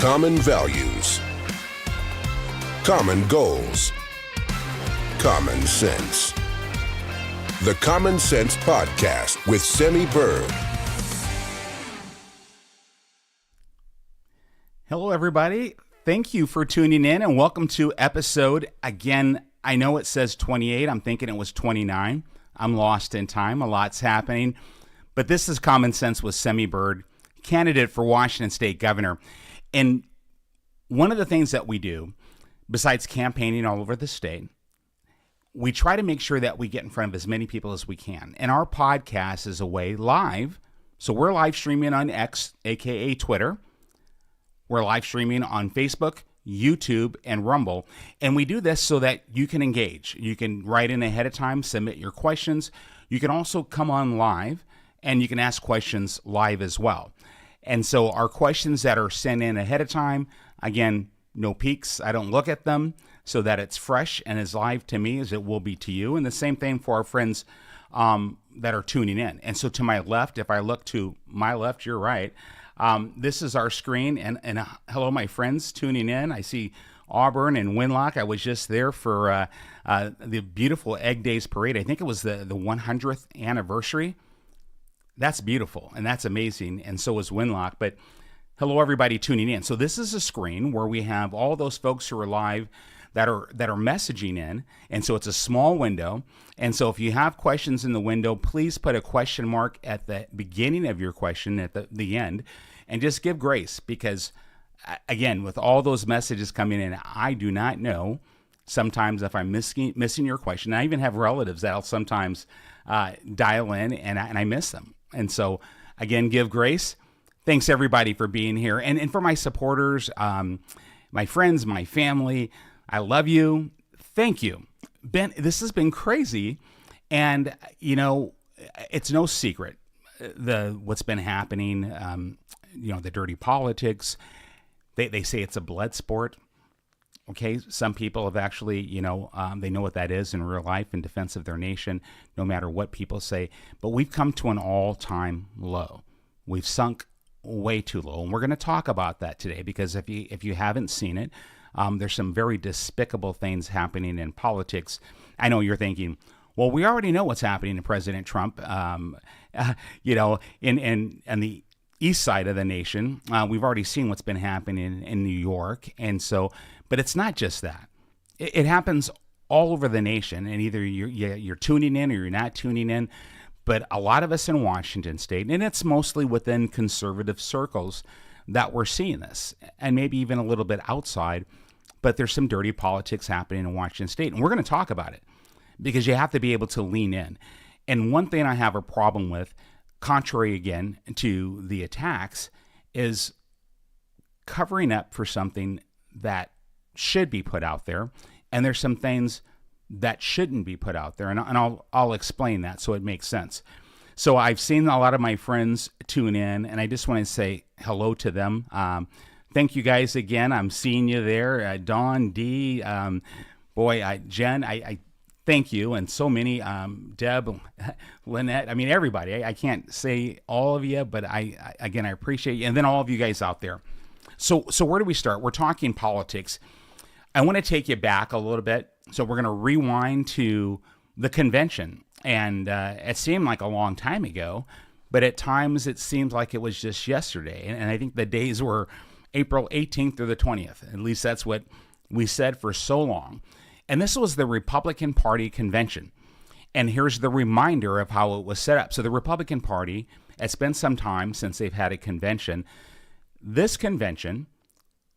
Common values, common goals, common sense. The Common Sense Podcast with Semi Bird. Hello, everybody. Thank you for tuning in and welcome to episode, again, I know it says 28. I'm thinking it was 29. I'm lost in time. A lot's happening. But this is Common Sense with Semi Bird, candidate for Washington State Governor. And one of the things that we do, besides campaigning all over the state, we try to make sure that we get in front of as many people as we can. And our podcast is a way live. So we're live streaming on X, aka Twitter. We're live streaming on Facebook, YouTube, and Rumble. And we do this so that you can engage. You can write in ahead of time, submit your questions. You can also come on live and you can ask questions live as well. And so our questions that are sent in ahead of time, again, no peeks. I don't look at them, so that it's fresh and as live to me as it will be to you. And the same thing for our friends that are tuning in. And so to my left, if I look to my left, you're right. This is our screen. And hello, my friends tuning in. I see Auburn and Winlock. I was just there for the beautiful Egg Days Parade. I think it was the 100th anniversary. That's beautiful, and that's amazing, and so is Winlock. But hello, everybody tuning in. So this is a screen where we have all those folks who are live that are messaging in, and so it's a small window. And so if you have questions in the window, please put a question mark at the beginning of your question at the end, and just give grace, because, again, with all those messages coming in, I do not know sometimes if I'm missing your question. I even have relatives that'll sometimes dial in, and I miss them. And so, again, give grace. Thanks, everybody, for being here. And for my supporters, my friends, my family, I love you. Thank you. Ben, this has been crazy. And, you know, it's no secret what's been happening, the dirty politics. They say it's a blood sport. Okay, some people have actually, they know what that is in real life in defense of their nation, no matter what people say. But we've come to an all-time low. We've sunk way too low, and we're going to talk about that today, because if you haven't seen it, there's some very despicable things happening in politics. I know you're thinking, well, we already know what's happening to President Trump, in the east side of the nation. We've already seen what's been happening in New York, and so. But it's not just that. It happens all over the nation, and either you're tuning in or you're not tuning in. But a lot of us in Washington State, and it's mostly within conservative circles that we're seeing this, and maybe even a little bit outside, but there's some dirty politics happening in Washington State, and we're going to talk about it, because you have to be able to lean in. And one thing I have a problem with, contrary again to the attacks, is covering up for something that should be put out there, and there's some things that shouldn't be put out there, and I'll explain that so it makes sense. So I've seen a lot of my friends tune in, and I just want to say hello to them. Thank you guys again. I'm seeing you there, Dawn, Dee, Jen. I thank you, and so many, Deb, Lynette. I mean, everybody. I can't say all of you, but I appreciate you, and then all of you guys out there. So where do we start? We're talking politics. I want to take you back a little bit. So we're going to rewind to the convention. And it seemed like a long time ago, but at times it seems like it was just yesterday. And I think the days were April 18th through the 20th. At least that's what we said for so long. And this was the Republican Party convention. And here's the reminder of how it was set up. So the Republican Party, it's been some time since they've had a convention. This convention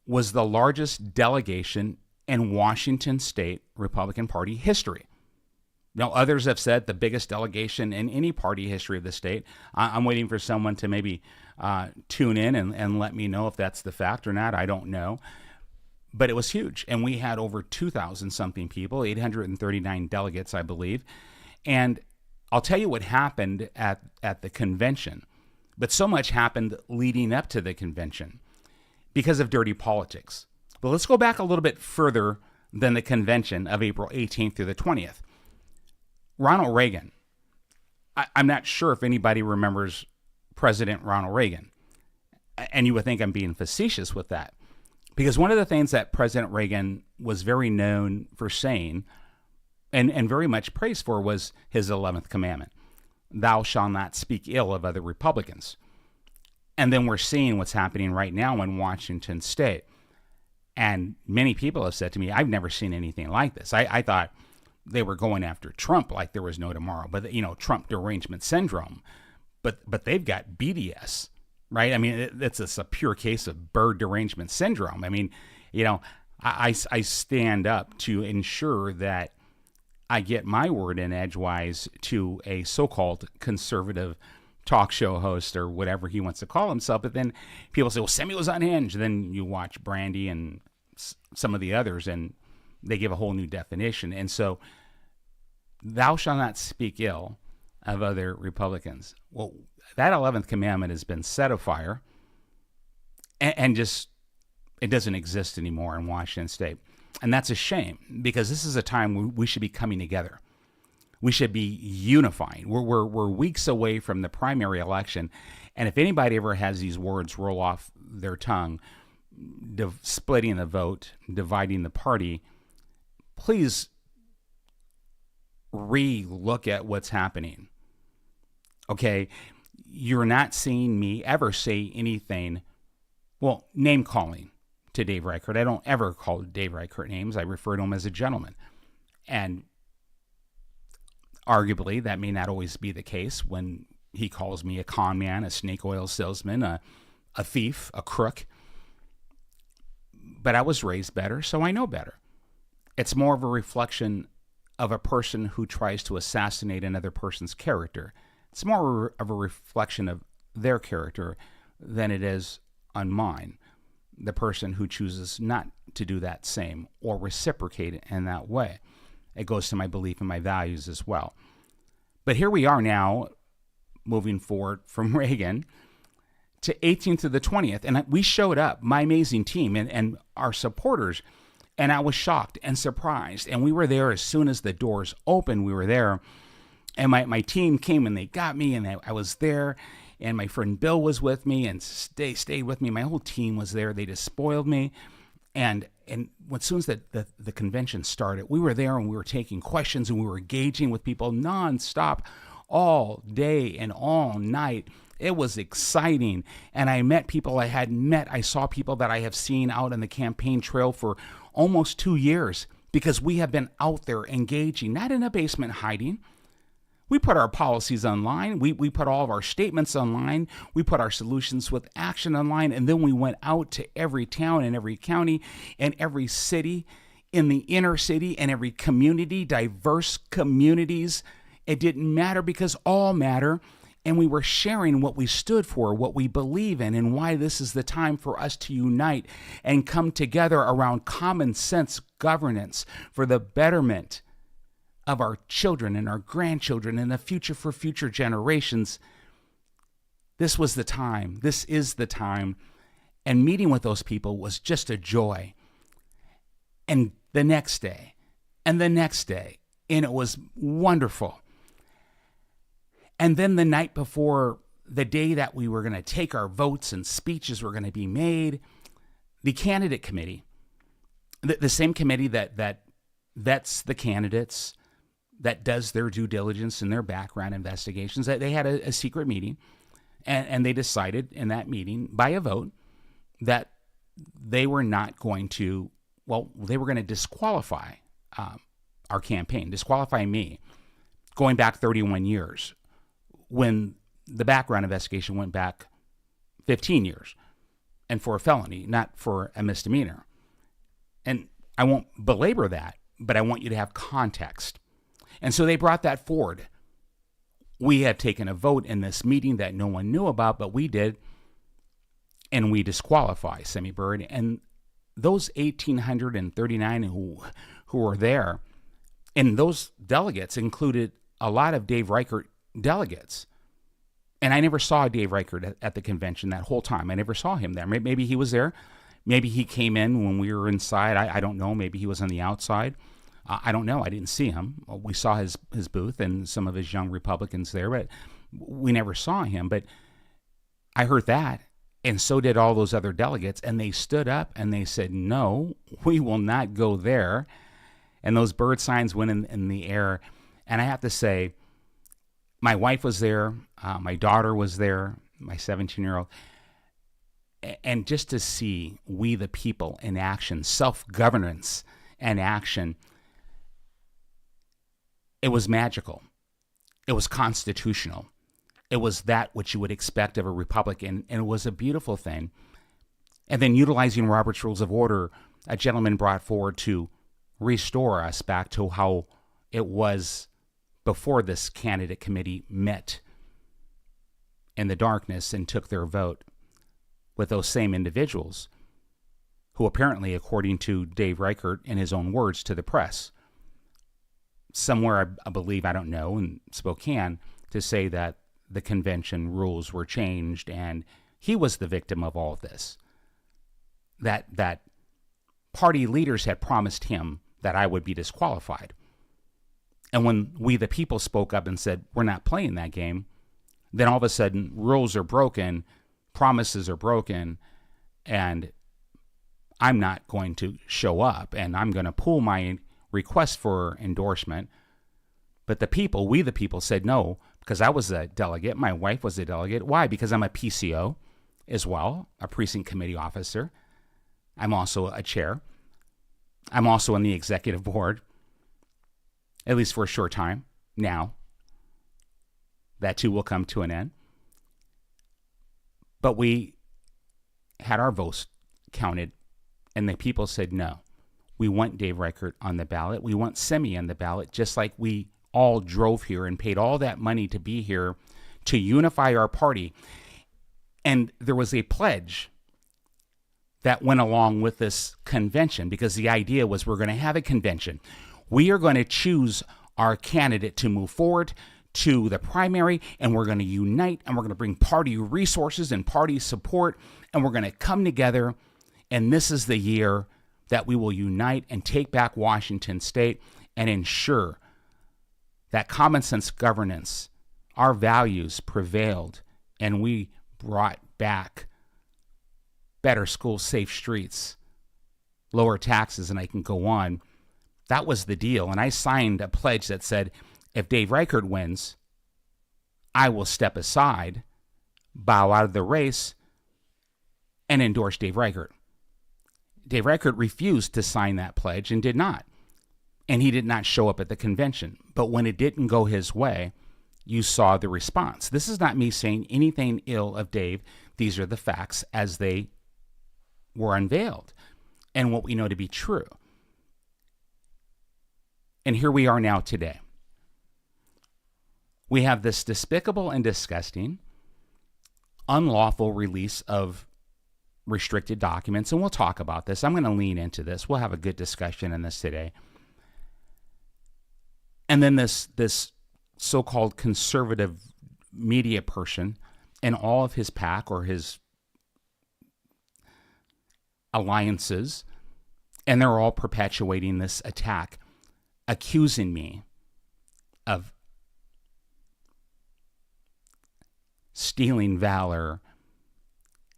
was the largest delegation in Washington State Republican Party history. Now, others have said the biggest delegation in any party history of the state. I'm waiting for someone to maybe tune in and let me know if that's the fact or not. I don't know. But it was huge. And we had over 2,000 something people, 839 delegates, I believe. And I'll tell you what happened at the convention. But so much happened leading up to the convention because of dirty politics. But let's go back a little bit further than the convention of April 18th through the 20th. Ronald Reagan. I'm not sure if anybody remembers President Ronald Reagan. And you would think I'm being facetious with that. Because one of the things that President Reagan was very known for saying and very much praised for was his 11th commandment. Thou shalt not speak ill of other Republicans. And then we're seeing what's happening right now in Washington State. And many people have said to me, I've never seen anything like this. I thought they were going after Trump like there was no tomorrow. But, Trump derangement syndrome. But they've got BDS, right? I mean, it's a pure case of bird derangement syndrome. I mean, I stand up to ensure that I get my word in edgewise to a so-called conservative talk show host or whatever he wants to call himself. But then people say, well, Semi was unhinged. Then you watch Brandy and some of the others, and they give a whole new definition. And so, thou shalt not speak ill of other Republicans. Well, that 11th commandment has been set afire and just, it doesn't exist anymore in Washington State. And that's a shame, because this is a time we should be coming together. We should be unifying. We're weeks away from the primary election. And if anybody ever has these words roll off their tongue, splitting the vote, dividing the party, please re-look at what's happening. Okay? You're not seeing me ever say anything, well, name calling to Dave Reichert. I don't ever call Dave Reichert names. I refer to him as a gentleman. And arguably, that may not always be the case when he calls me a con man, a snake oil salesman, a thief, a crook. But I was raised better, so I know better. It's more of a reflection of a person who tries to assassinate another person's character. It's more of a reflection of their character than it is on mine. The person who chooses not to do that same or reciprocate in that way. It goes to my belief and my values as well. But here we are now, moving forward from Reagan to 18th to the 20th. And we showed up, my amazing team and our supporters, and I was shocked and surprised. And we were there as soon as the doors opened. We were there. And my team came and they got me, and I was there. And my friend Bill was with me and stayed with me. My whole team was there. They just spoiled me. And as soon as the convention started, we were there and we were taking questions and we were engaging with people nonstop all day and all night. It was exciting. And I met people I hadn't met. I saw people that I have seen out on the campaign trail for almost 2 years, because we have been out there engaging, not in a basement hiding. We put our policies online. We put all of our statements online. We put our solutions with action online. And then we went out to every town and every county and every city in the inner city and every community, diverse communities. It didn't matter, because all matter. And we were sharing what we stood for, what we believe in, and why this is the time for us to unite and come together around common sense governance for the betterment of our children and our grandchildren and the future for future generations. This was the time. This is the time. And meeting with those people was just a joy. And the next day, and the next day, and it was wonderful. And then the night before the day that we were going to take our votes and speeches were going to be made, the candidate committee, the same committee that vets the candidates, that does their due diligence and their background investigations, that they had a secret meeting, and they decided in that meeting by a vote that they were not going to, they were going to disqualify our campaign, disqualify me, going back 31 years, when the background investigation went back 15 years, and for a felony, not for a misdemeanor. And I won't belabor that, but I want you to have context. And so they brought that forward. We had taken a vote in this meeting that no one knew about, but we did, and we disqualify Semi Bird. And those 1,839 who were there, and those delegates included a lot of Dave Reichert delegates. And I never saw Dave Reichert at the convention that whole time. I never saw him there. Maybe he was there. Maybe he came in when we were inside. I don't know. Maybe he was on the outside. I don't know. I didn't see him. We saw his booth and some of his young Republicans there, but we never saw him. But I heard that. And so did all those other delegates. And they stood up and they said, no, we will not go there. And those bird signs went in the air. And I have to say, my wife was there. My daughter was there, my 17-year-old. And just to see we the people in action, self-governance and action, it was magical. It was constitutional. It was that which you would expect of a republic, and it was a beautiful thing. And then utilizing Robert's Rules of Order, a gentleman brought forward to restore us back to how it was before this candidate committee met in the darkness and took their vote with those same individuals who apparently, according to Dave Reichert in his own words to the press, somewhere, I believe, I don't know, in Spokane, to say that the convention rules were changed and he was the victim of all of this. That party leaders had promised him that I would be disqualified. And when we the people spoke up and said, we're not playing that game, then all of a sudden rules are broken, promises are broken, and I'm not going to show up and I'm going to pull my request for endorsement. But the people, we the people, said no, because I was a delegate. My wife was a delegate. Why? Because I'm a PCO as well, a precinct committee officer. I'm also a chair. I'm also on the executive board, at least for a short time now. That too will come to an end. But we had our votes counted, and the people said no. We want Dave Reichert on the ballot. We want Semi on the ballot, just like we all drove here and paid all that money to be here to unify our party. And there was a pledge that went along with this convention, because the idea was we're going to have a convention. We are going to choose our candidate to move forward to the primary, and we're going to unite, and we're going to bring party resources and party support, and we're going to come together, and this is the year that we will unite and take back Washington State and ensure that common sense governance, our values prevailed, and we brought back better schools, safe streets, lower taxes, and I can go on. That was the deal. And I signed a pledge that said, if Dave Reichert wins, I will step aside, bow out of the race, and endorse Dave Reichert. Dave Reichert refused to sign that pledge and did not. And he did not show up at the convention. But when it didn't go his way, you saw the response. This is not me saying anything ill of Dave. These are the facts as they were unveiled and what we know to be true. And here we are now today. We have this despicable and disgusting, unlawful release of restricted documents, and we'll talk about this. I'm going to lean into this. We'll have a good discussion in this today. And then this so-called conservative media person and all of his pack or his alliances, and they're all perpetuating this attack, accusing me of stealing valor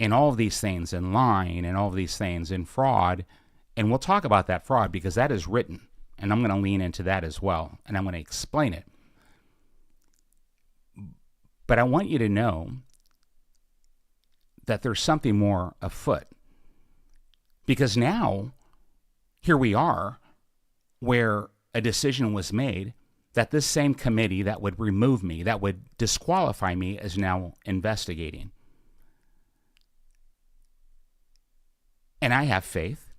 and all of these things, and lying and all of these things, and fraud. And we'll talk about that fraud because that is written, and I'm going to lean into that as well, and I'm going to explain it. But I want you to know that there's something more afoot. Because now, here we are, where a decision was made that this same committee that would remove me, that would disqualify me, is now investigating. And I have faith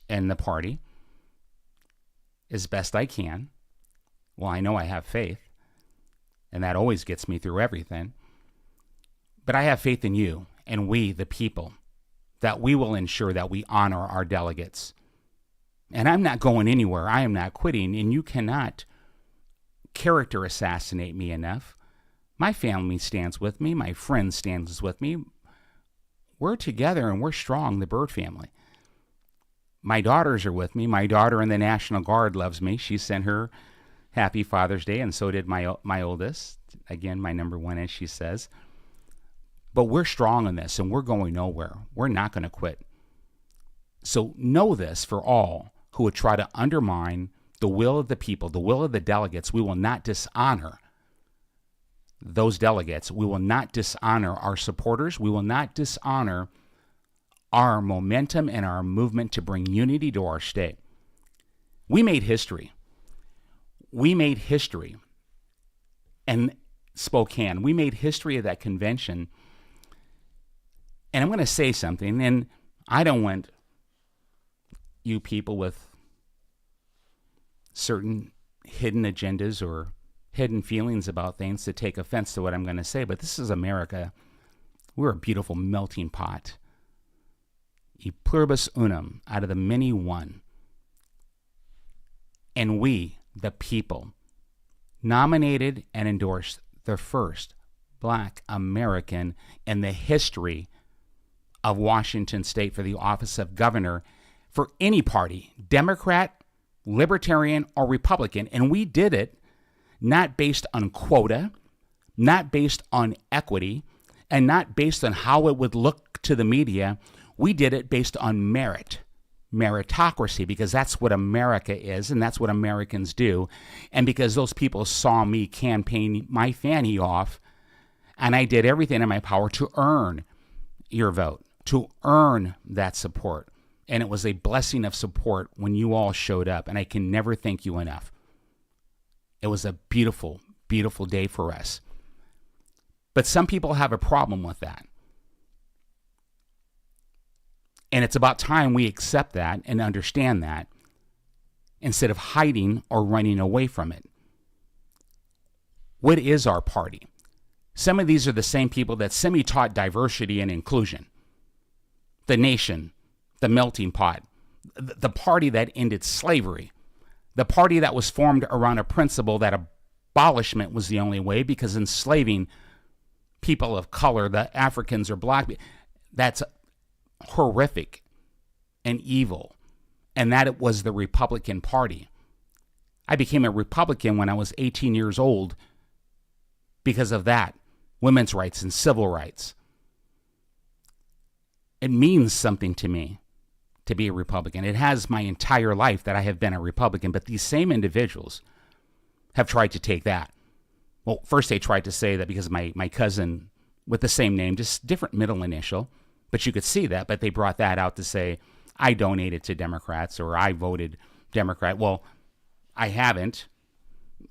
in the party as best I can. Well, I know I have faith, and that always gets me through everything. But I have faith in you and we, the people, that we will ensure that we honor our delegates. And I'm not going anywhere. I am not quitting, and you cannot character assassinate me enough. My family stands with me. My friend stands with me. We're together and we're strong, the Bird family. My daughters are with me. My daughter in the National Guard loves me. She sent her Happy Father's Day, and so did my oldest. Again, my number one, as she says. But we're strong in this, and we're going nowhere. We're not going to quit. So know this for all who would try to undermine the will of the people, the will of the delegates. We will not dishonor those delegates. We will not dishonor our supporters. We will not dishonor our momentum and our movement to bring unity to our state. We made history. We made history in Spokane. We made history of that convention. And I'm going to say something, and I don't want you people with certain hidden agendas or hidden feelings about things to take offense to what I'm going to say, but this is America. We're a beautiful melting pot. E pluribus unum, out of the many one. And we, the people, nominated and endorsed the first Black American in the history of Washington State for the office of governor for any party, Democrat, Libertarian, or Republican. And we did it not based on quota, not based on equity, and not based on how it would look to the media. We did it based on merit, meritocracy, because that's what America is, and that's what Americans do. And because those people saw me campaign my fanny off, and I did everything in my power to earn your vote, to earn that support. And it was a blessing of support when you all showed up, and I can never thank you enough. It was a beautiful, beautiful day for us. But some people have a problem with that. And it's about time we accept that and understand that instead of hiding or running away from it. What is our party? Some of these are the same people that semi-taught diversity and inclusion. The nation, the melting pot, the party that ended slavery, the party that was formed around a principle that abolishment was the only way because enslaving people of color, the Africans or Black, that's horrific and evil. And that it was the Republican Party. I became a Republican when I was 18 years old because of that, women's rights and civil rights. It means something to me to be a Republican. It has my entire life that I have been a Republican, but these same individuals have tried to take that. Well, first they tried to say that because my cousin with the same name, just different middle initial, but you could see that, but they brought that out to say, I donated to Democrats or I voted Democrat. Well, I haven't.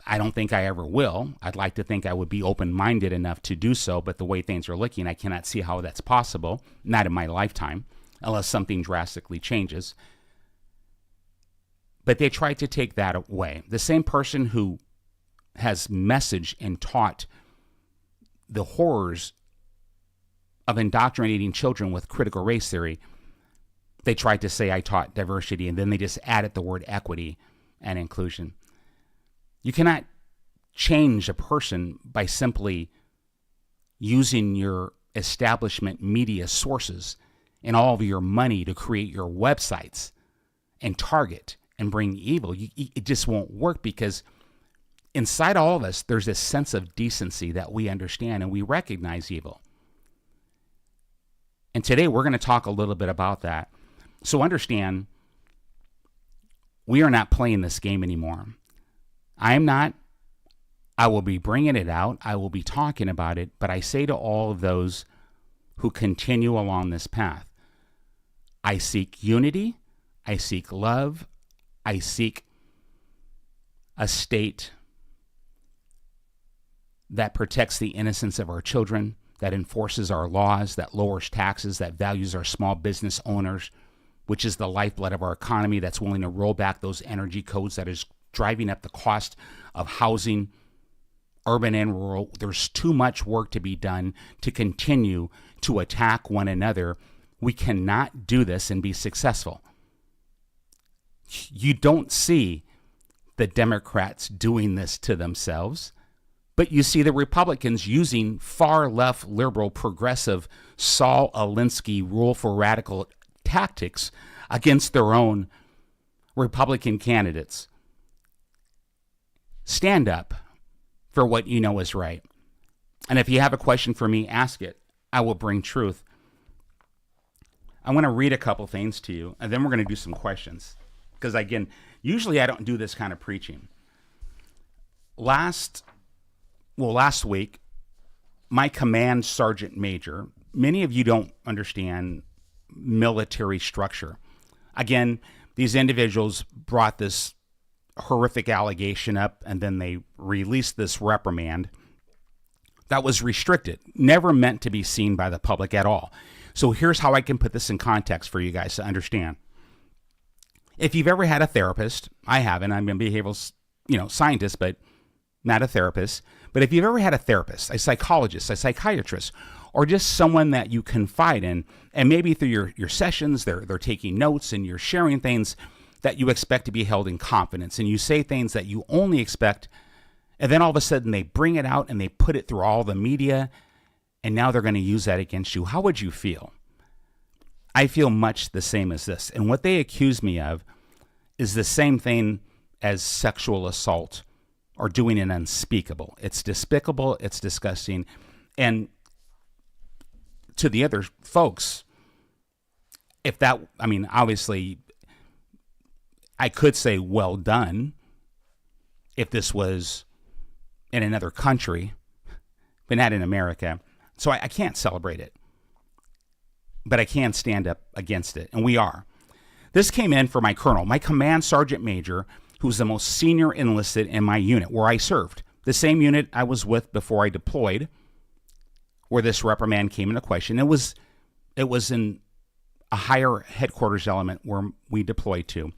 I don't think I ever will. I'd like to think I would be open-minded enough to do so, but the way things are looking, I cannot see how that's possible, not in my lifetime, unless something drastically changes. But they tried to take that away. The same person who has messaged and taught the horrors of indoctrinating children with critical race theory, they tried to say I taught diversity, and then they just added the word equity and inclusion. You cannot change a person by simply using your establishment media sources and all of your money to create your websites and target and bring evil. It just won't work, because inside all of us, there's this sense of decency that we understand and we recognize evil. And today we're going to talk a little bit about that. So understand, we are not playing this game anymore. I am not. I will be bringing it out. I will be talking about it. But I say to all of those who continue along this path, I seek unity. I seek love. I seek a state that protects the innocence of our children, that enforces our laws, that lowers taxes, that values our small business owners, which is the lifeblood of our economy, that's willing to roll back those energy codes that is driving up the cost of housing, urban and rural. There's too much work to be done to continue to attack one another. We cannot do this and be successful. You don't see the Democrats doing this to themselves, but you see the Republicans using far left, liberal, progressive, Saul Alinsky rule for radical tactics against their own Republican candidates. Stand up for what you know is right. And if you have a question for me, ask it. I will bring truth. I want to read a couple things to you, and then we're going to do some questions. Because again, usually I don't do this kind of preaching. Last week, my command sergeant major, many of you don't understand military structure. Again, these individuals brought this horrific allegation up, and then they released this reprimand that was restricted, never meant to be seen by the public at all. So here's how I can put this in context for you guys to understand. If you've ever had a therapist, I haven't. I'm a behavioral, scientist, but not a therapist. But if you've ever had a therapist, a psychologist, a psychiatrist, or just someone that you confide in, and maybe through your sessions, they're taking notes and you're sharing things that you expect to be held in confidence, and you say things that you only expect, and then all of a sudden they bring it out and they put it through all the media, and now they're going to use that against you. How would you feel? I feel much the same as this. And what they accuse me of is the same thing as sexual assault or doing an unspeakable. It's despicable. It's disgusting. And to the other folks, obviously, I could say, well done, if this was in another country, but not in America. So I can't celebrate it, but I can stand up against it, and we are. This came in for my colonel, my command sergeant major, who's the most senior enlisted in my unit where I served, the same unit I was with before I deployed, where this reprimand came into question. It was in a higher headquarters element where we deployed to.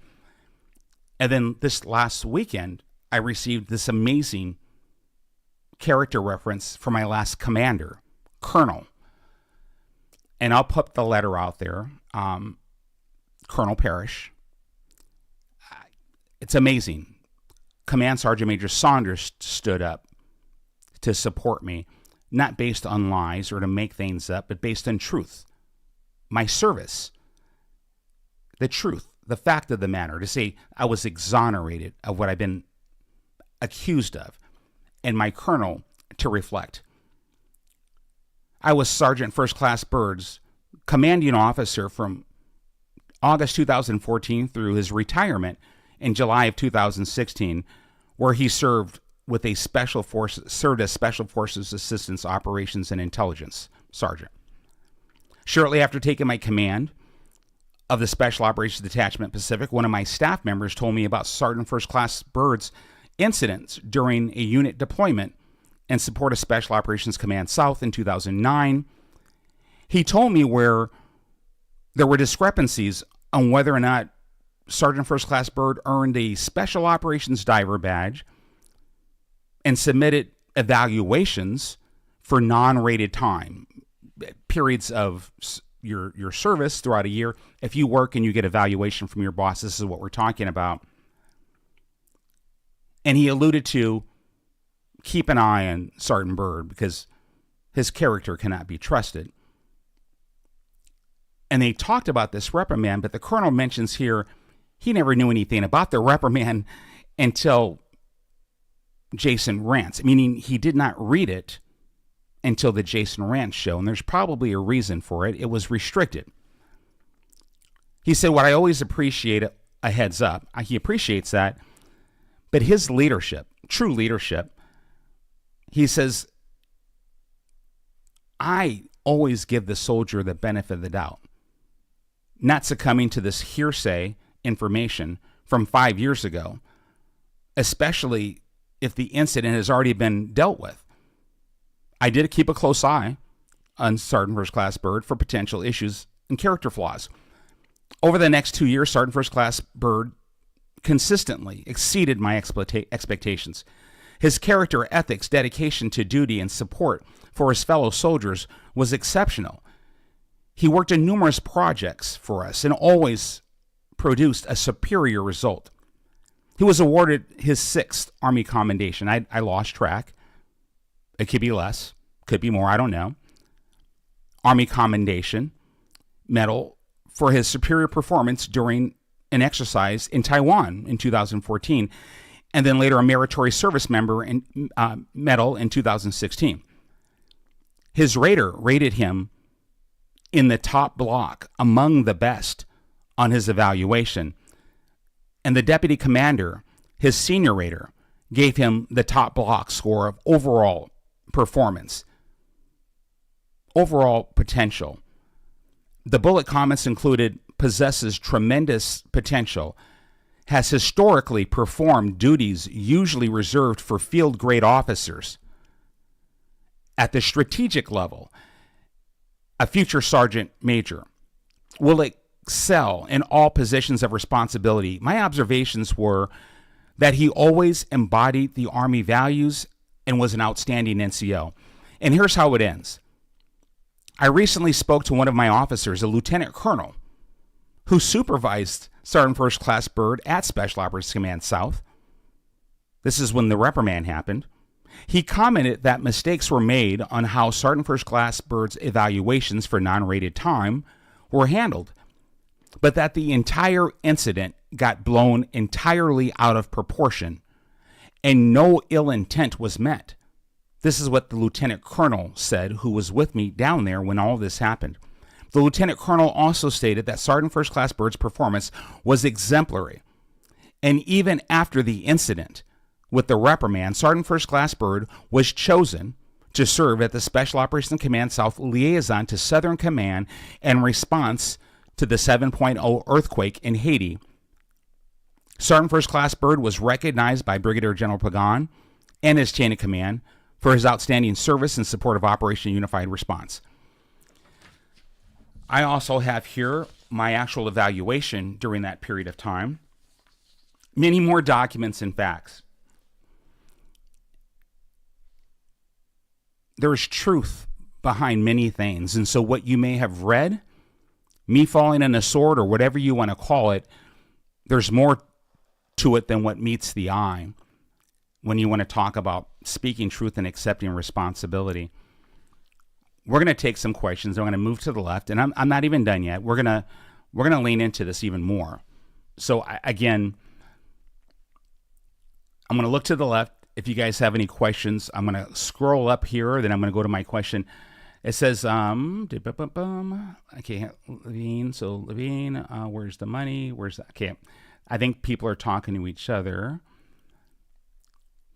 And then this last weekend, I received this amazing character reference from my last commander, Colonel. And I'll put the letter out there, Colonel Parrish. It's amazing. Command Sergeant Major Saunders stood up to support me, not based on lies or to make things up, but based on truth. My service, the truth, the fact of the matter, to say I was exonerated of what I've been accused of, and my colonel to reflect. I was Sergeant First Class Bird's commanding officer from August 2014 through his retirement in July of 2016, where he served as Special Forces Assistance Operations and Intelligence Sergeant. Shortly after taking my command of the Special Operations Detachment Pacific, one of my staff members told me about Sergeant First Class Bird's incidents during a unit deployment in support of Special Operations Command South in 2009. He told me where there were discrepancies on whether or not Sergeant First Class Bird earned a Special Operations Diver badge and submitted evaluations for non-rated time, periods of your service throughout a year. If you work and you get evaluation from your boss, this is what we're talking about. And he alluded to keep an eye on Sergeant Bird because his character cannot be trusted. And they talked about this reprimand, but the colonel mentions here he never knew anything about the reprimand until Jason Rantz, meaning he did not read it until the Jason Rantz show, and there's probably a reason for it. It was restricted. He said, what I always appreciate, a heads up, he appreciates that, but his leadership, true leadership, he says, I always give the soldier the benefit of the doubt, not succumbing to this hearsay information from 5 years ago, especially if the incident has already been dealt with. I did keep a close eye on Sergeant First Class Bird for potential issues and character flaws. Over the next 2 years, Sergeant First Class Bird consistently exceeded my expectations. His character, ethics, dedication to duty, and support for his fellow soldiers was exceptional. He worked in numerous projects for us and always produced a superior result. He was awarded his 6th Army Commendation. I lost track. It could be less, could be more, I don't know. Army Commendation Medal for his superior performance during an exercise in Taiwan in 2014, and then later a Meritorious Service Member Medal in 2016. His rater rated him in the top block, among the best on his evaluation. And the deputy commander, his senior rater, gave him the top block score of overall performance, overall potential. The bullet comments included: possesses tremendous potential, has historically performed duties usually reserved for field-grade officers. At the strategic level, a future sergeant major, will excel in all positions of responsibility. My observations were that he always embodied the Army values and was an outstanding NCO. And here's how it ends. I recently spoke to one of my officers, a lieutenant colonel, who supervised Sergeant First Class Byrd at Special Operations Command South. This is when the reprimand happened. He commented that mistakes were made on how Sergeant First Class Byrd's evaluations for non-rated time were handled, but that the entire incident got blown entirely out of proportion and no ill intent was met. This is what the lieutenant colonel said, who was with me down there when all this happened. The lieutenant colonel also stated that Sergeant First Class Byrd's performance was exemplary. And even after the incident with the reprimand, Sergeant First Class Byrd was chosen to serve at the Special Operations Command South liaison to Southern Command in response to the 7.0 earthquake in Haiti. Sergeant First Class Byrd was recognized by Brigadier General Pagan and his chain of command for his outstanding service in support of Operation Unified Response. I also have here my actual evaluation during that period of time. Many more documents and facts. There's truth behind many things. And so what you may have read, me falling on a sword or whatever you want to call it, there's more to it than what meets the eye when you want to talk about speaking truth and accepting responsibility. We're going to take some questions. I'm going to move to the left, and I'm not even done yet. We're going to lean into this even more. So again, I'm going to look to the left. If you guys have any questions, I'm going to scroll up here. Then I'm going to go to my question. It says, okay, Levine. So Levine, where's the money? Where's that? Okay, I think people are talking to each other.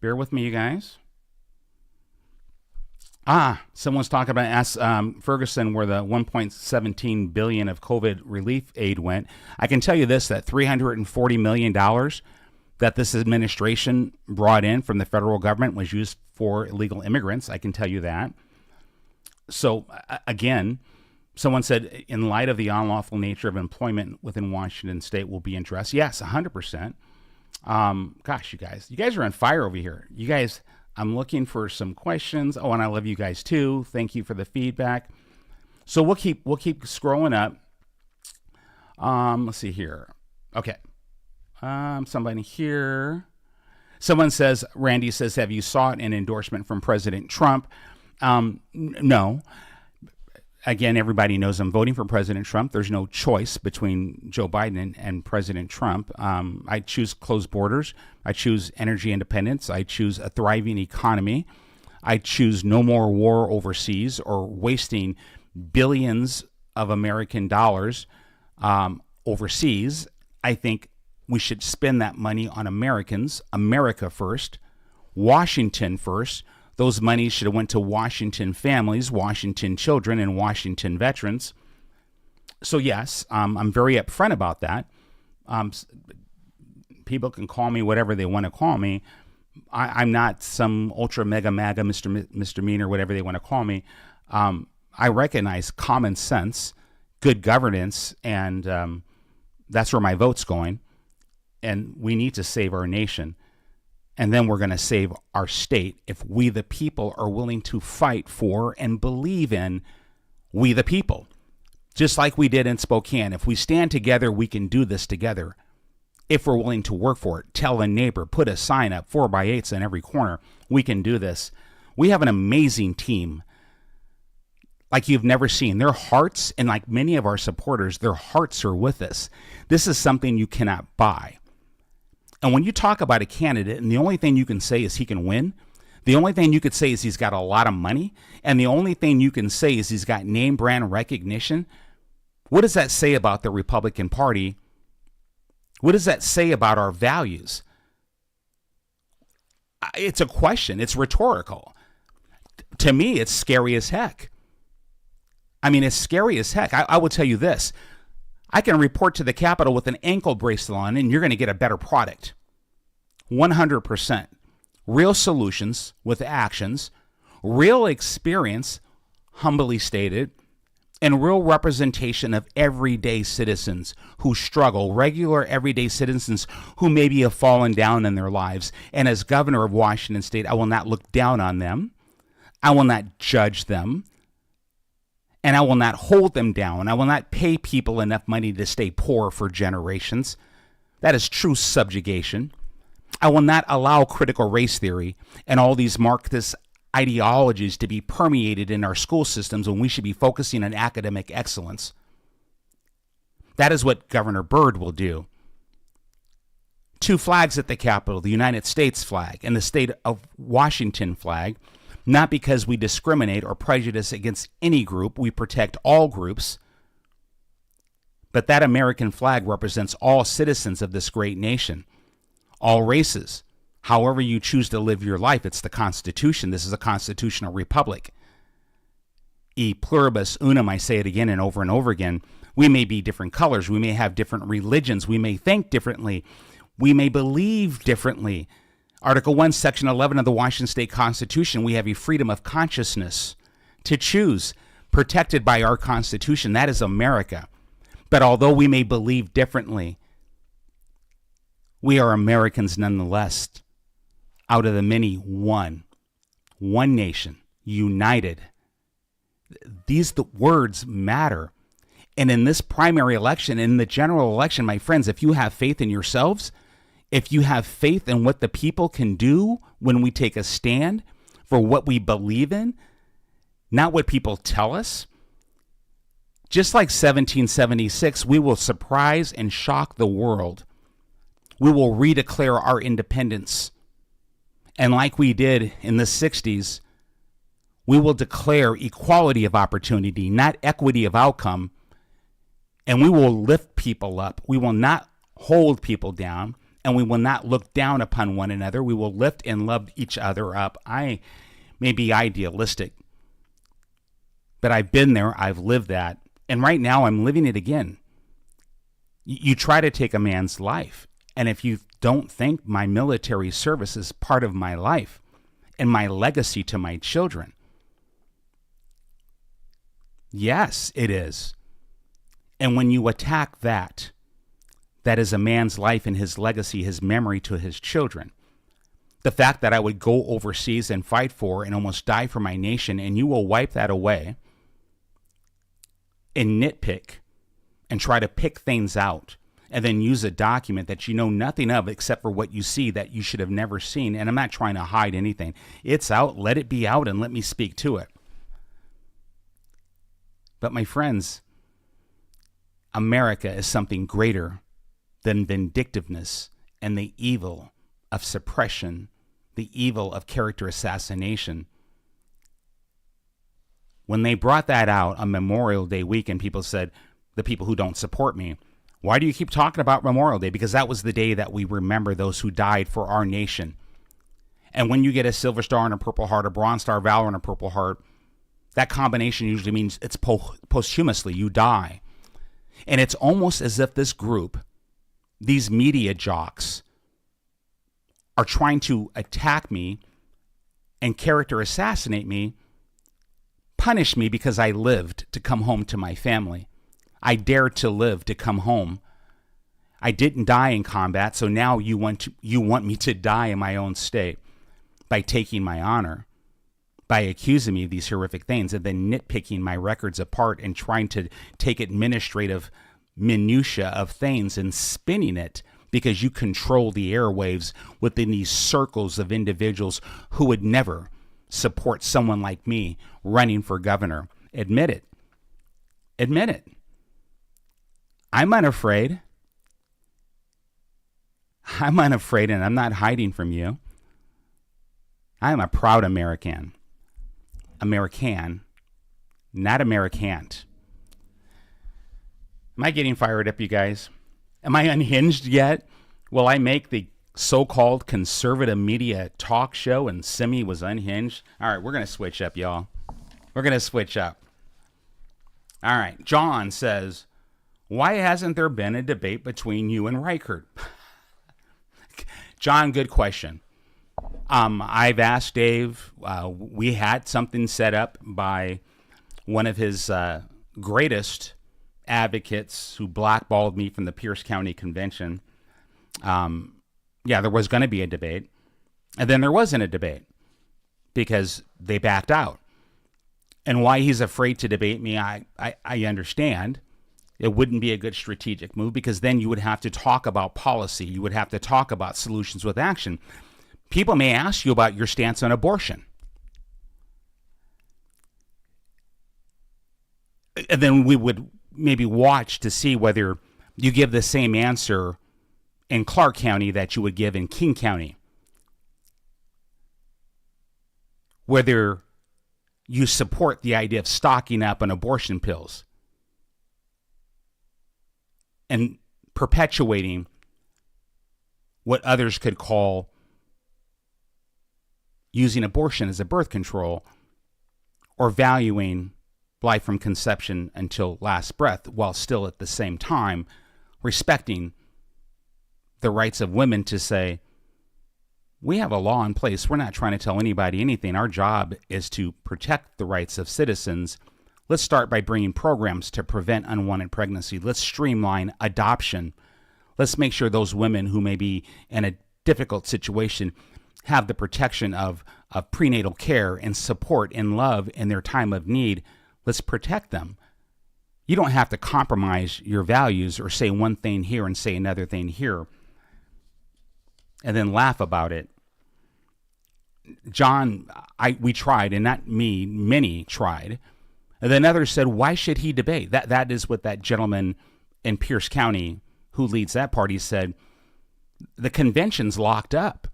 Bear with me, you guys. Someone's talking about Ferguson, where the $1.17 billion of COVID relief aid went. I can tell you this, that $340 million that this administration brought in from the federal government was used for illegal immigrants. I can tell you that. So again, someone said, in light of the unlawful nature of employment within Washington State will be addressed. Yes, 100%. Gosh, you guys are on fire over here. You guys, I'm looking for some questions. Oh, and I love you guys too. Thank you for the feedback. So we'll keep scrolling up. Let's see here. Okay. Somebody here. Someone says, Randy says, have you sought an endorsement from President Trump? No. Again, everybody knows I'm voting for President Trump. There's no choice between Joe Biden and President Trump. I choose closed borders. I choose energy independence. I choose a thriving economy. I choose no more war overseas or wasting billions of American dollars overseas. I think we should spend that money on Americans, America first, Washington first. Those monies should have went to Washington families, Washington children, and Washington veterans. So yes, I'm very upfront about that. People can call me whatever they want to call me. I'm not some ultra mega maga Mr. Mean or whatever they want to call me. I recognize common sense, good governance, and that's where my vote's going. And we need to save our nation. And then we're going to save our state if we, the people, are willing to fight for and believe in we, the people. Just like we did in Spokane. If we stand together, we can do this together. If we're willing to work for it, tell a neighbor, put a sign up, 4x8s in every corner, we can do this. We have an amazing team like you've never seen. Their hearts, and like many of our supporters, their hearts are with us. This is something you cannot buy. And when you talk about a candidate and the only thing you can say is he can win, The only thing you could say is he's got a lot of money. And the only thing you can say is he's got name brand recognition. What does that say about the Republican Party? What does that say about our values? It's a question. It's rhetorical. To me, it's scary as heck. I mean, it's scary as heck. I will tell you this. I can report to the Capitol with an ankle bracelet on, and you're going to get a better product. 100%. Real solutions with actions, real experience, humbly stated, and real representation of everyday citizens who struggle, regular everyday citizens who maybe have fallen down in their lives. And as governor of Washington State, I will not look down on them. I will not judge them. And I will not hold them down. I will not pay people enough money to stay poor for generations. That is true subjugation. I will not allow critical race theory and all these Marxist ideologies to be permeated in our school systems when we should be focusing on academic excellence. That is what Governor Byrd will do. 2 flags at the Capitol, the United States flag and the state of Washington flag, not because we discriminate or prejudice against any group. We protect all groups. But that American flag represents all citizens of this great nation, all races. However you choose to live your life, it's the Constitution. This is a constitutional republic. E pluribus unum, I say it again and over again. We may be different colors. We may have different religions. We may think differently. We may believe differently. Article 1, Section 11 of the Washington State Constitution, we have a freedom of consciousness to choose, protected by our Constitution. That is America. But although we may believe differently, we are Americans nonetheless. Out of the many, one nation, united. These words matter. And in this primary election, in the general election, my friends, if you have faith in yourselves, if you have faith in what the people can do when we take a stand for what we believe in, not what people tell us, just like 1776, we will surprise and shock the world. We will redeclare our independence. And like we did in the 60s, we will declare equality of opportunity, not equity of outcome. And we will lift people up. We will not hold people down. And we will not look down upon one another. We will lift and love each other up. I may be idealistic, but I've been there. I've lived that. And right now I'm living it again. You try to take a man's life. And if you don't think my military service is part of my life and my legacy to my children, yes, it is. And when you attack that is a man's life and his legacy, his memory to his children. The fact that I would go overseas and fight for and almost die for my nation, and you will wipe that away and nitpick and try to pick things out and then use a document that you know nothing of except for what you see that you should have never seen. And I'm not trying to hide anything. It's out. Let it be out and let me speak to it. But my friends, America is something greater than vindictiveness and the evil of suppression, the evil of character assassination. When they brought that out on Memorial Day weekend, people said, the people who don't support me, why do you keep talking about Memorial Day? Because that was the day that we remember those who died for our nation. And when you get a Silver Star and a Purple Heart, a Bronze Star of Valor and a Purple Heart, that combination usually means it's posthumously, you die. And it's almost as if this group, these media jocks, are trying to attack me and character assassinate me, punish me because I lived to come home to my family. I dared to live to come home. I didn't die in combat, so now you want me to die in my own state by taking my honor, by accusing me of these horrific things, and then nitpicking my records apart and trying to take administrative minutia of things and spinning it because you control the airwaves within these circles of individuals who would never support someone like me running for governor. Admit it. Admit it. I'm unafraid. I'm unafraid, and I'm not hiding from you. I am a proud American. American, not Americant. Am I getting fired up, you guys? Am I unhinged yet? Will I make the so-called conservative media talk show and Simi was unhinged? All right, we're going to switch up, y'all. We're going to switch up. All right, John says, why hasn't there been a debate between you and Reichert? John, good question. I've asked Dave. We had something set up by one of his greatest advocates who blackballed me from the Pierce County Convention. There was going to be a debate. And then there wasn't a debate because they backed out. And why he's afraid to debate me, I understand. It wouldn't be a good strategic move because then you would have to talk about policy. You would have to talk about solutions with action. People may ask you about your stance on abortion. And then we would maybe watch to see whether you give the same answer in Clark County that you would give in King County. Whether you support the idea of stocking up on abortion pills and perpetuating what others could call using abortion as a birth control, or valuing life from conception until last breath, while still at the same time respecting the rights of women to say, we have a law in place. We're not trying to tell anybody anything. Our job is to protect the rights of citizens. Let's start by bringing programs to prevent unwanted pregnancy. Let's streamline adoption. Let's make sure those women who may be in a difficult situation have the protection of prenatal care and support and love in their time of need. Let's protect them. You don't have to compromise your values or say one thing here and say another thing here and then laugh about it. John, we tried, and not me, many tried. And then others said, why should he debate? That is what that gentleman in Pierce County who leads that party said. The convention's locked up.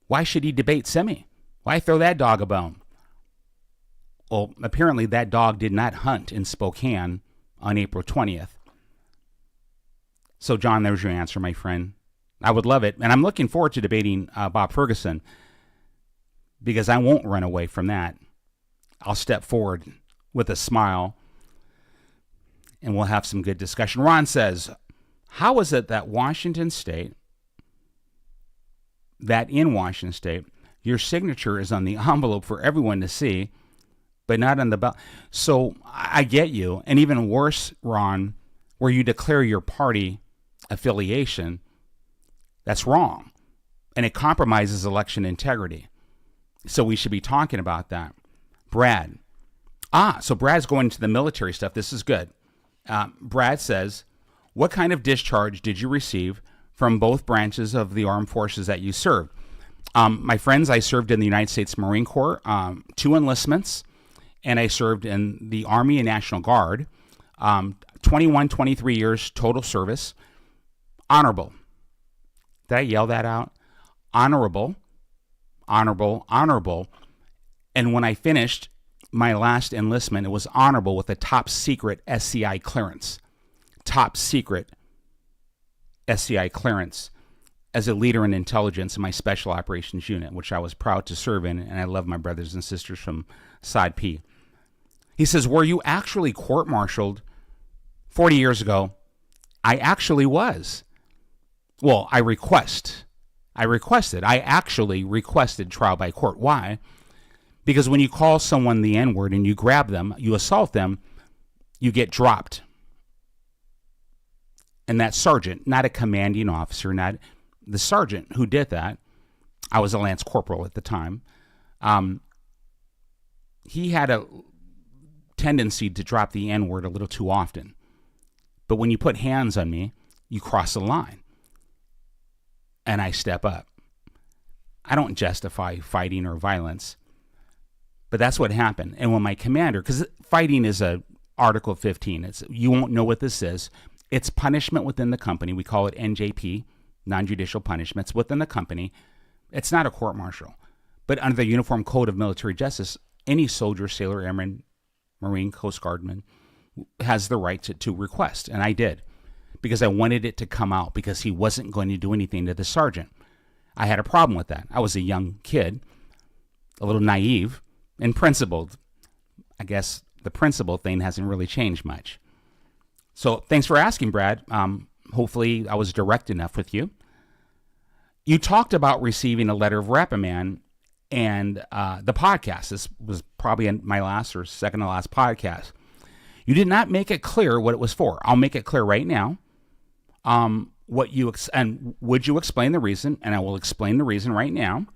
Why should he debate Simi? Why throw that dog a bone? Well, apparently that dog did not hunt in Spokane on April 20th. So, John, there's your answer, my friend. I would love it. And I'm looking forward to debating Bob Ferguson because I won't run away from that. I'll step forward with a smile and we'll have some good discussion. Ron says, how is it that in Washington State, your signature is on the envelope for everyone to see, but not on the ballot? So I get you. And even worse, Ron, where you declare your party affiliation, that's wrong. And it compromises election integrity. So we should be talking about that. Brad. So Brad's going into the military stuff. This is good. Brad says, what kind of discharge did you receive from both branches of the armed forces that you served? My friends, I served in the United States Marine Corps, 2 enlistments, and I served in the Army and National Guard, 23 years total service. Honorable. Did I yell that out? Honorable, honorable, honorable. And when I finished my last enlistment, it was honorable with a top secret SCI clearance. Top secret SCI clearance as a leader in intelligence in my special operations unit, which I was proud to serve in, and I love my brothers and sisters from Side P. He says, were you actually court-martialed 40 years ago? I actually was. Well, I actually requested trial by court. Why? Because when you call someone the N-word and you grab them, you assault them, you get dropped. And that sergeant, not a commanding officer, not the sergeant who did that, I was a lance corporal at the time, he had a tendency to drop the N-word a little too often. But when you put hands on me, you cross the line. And I step up. I don't justify fighting or violence, but that's what happened. And when my commander, because fighting is a Article 15, you won't know what this is. It's punishment within the company. We call it NJP, non-judicial punishments within the company. It's not a court-martial. But under the Uniform Code of Military Justice, any soldier, sailor, airman, Marine, Coast Guardman has the right to request. And I did, because I wanted it to come out, because he wasn't going to do anything to the sergeant. I had a problem with that. I was a young kid, a little naive and principled. I guess the principle thing hasn't really changed much. So thanks for asking, Brad. Hopefully I was direct enough with you. You talked about receiving a letter of reprimand and the podcast. This was probably my last or second to last podcast. You did not make it clear what it was for. I'll make it clear right now. Would you explain the reason? And I will explain the reason right now.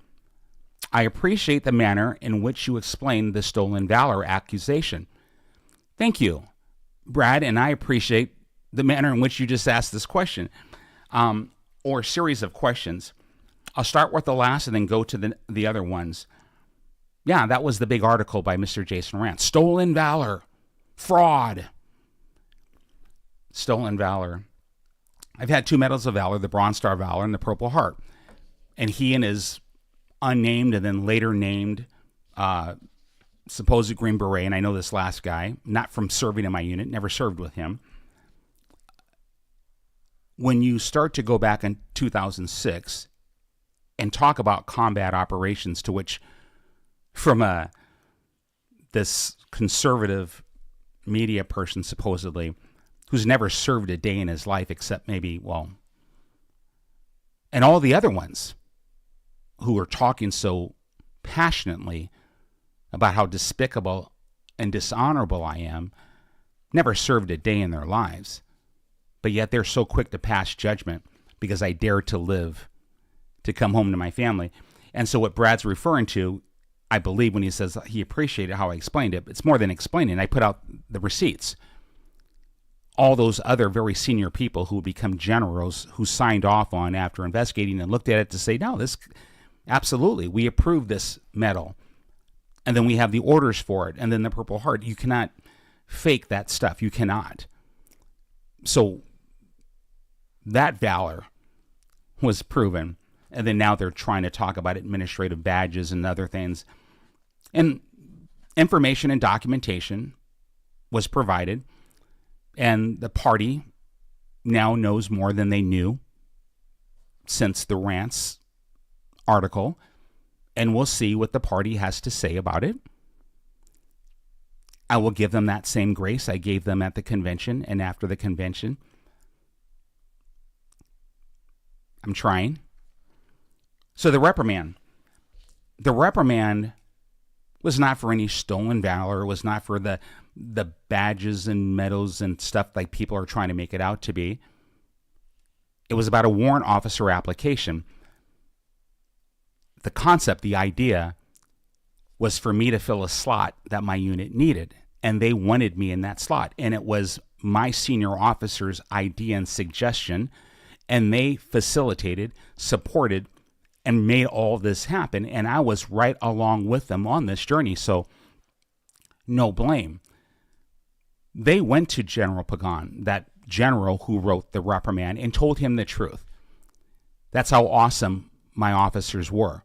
I appreciate the manner in which you explained the stolen valor accusation. Thank you, Brad, and I appreciate the manner in which you just asked this question, or series of questions. I'll start with the last and then go to the other ones. Yeah, that was the big article by Mr. Jason Rant. Stolen valor, fraud. Stolen valor. I've had 2 medals of valor, the Bronze Star of Valor and the Purple Heart. And he and his unnamed and then later named supposed Green Beret, and I know this last guy, not from serving in my unit, never served with him. When you start to go back in 2006 and talk about combat operations, to which from this conservative media person supposedly, who's never served a day in his life except maybe, and all the other ones who are talking so passionately about how despicable and dishonorable I am, never served a day in their lives. But yet they're so quick to pass judgment because I dared to live, to come home to my family. And so what Brad's referring to, I believe when he says he appreciated how I explained it, it's more than explaining. I put out the receipts. All those other very senior people who become generals who signed off on after investigating and looked at it to say, no, this, absolutely, we approve this medal. And then we have the orders for it. And then the Purple Heart. You cannot fake that stuff. You cannot. So that valor was proven. And then now they're trying to talk about administrative badges and other things. And information and documentation was provided. And the party now knows more than they knew since the Rants article. And we'll see what the party has to say about it. I will give them that same grace I gave them at the convention and after the convention. I'm trying. So the reprimand. The reprimand was not for any stolen valor. It was not for the badges and medals and stuff like people are trying to make it out to be. It was about a warrant officer application. The concept, the idea, was for me to fill a slot that my unit needed. And they wanted me in that slot. And it was my senior officer's idea and suggestion. And they facilitated, supported, and made all this happen. And I was right along with them on this journey. So no blame. They went to General Pagan, that general who wrote the reprimand, and told him the truth. That's how awesome my officers were.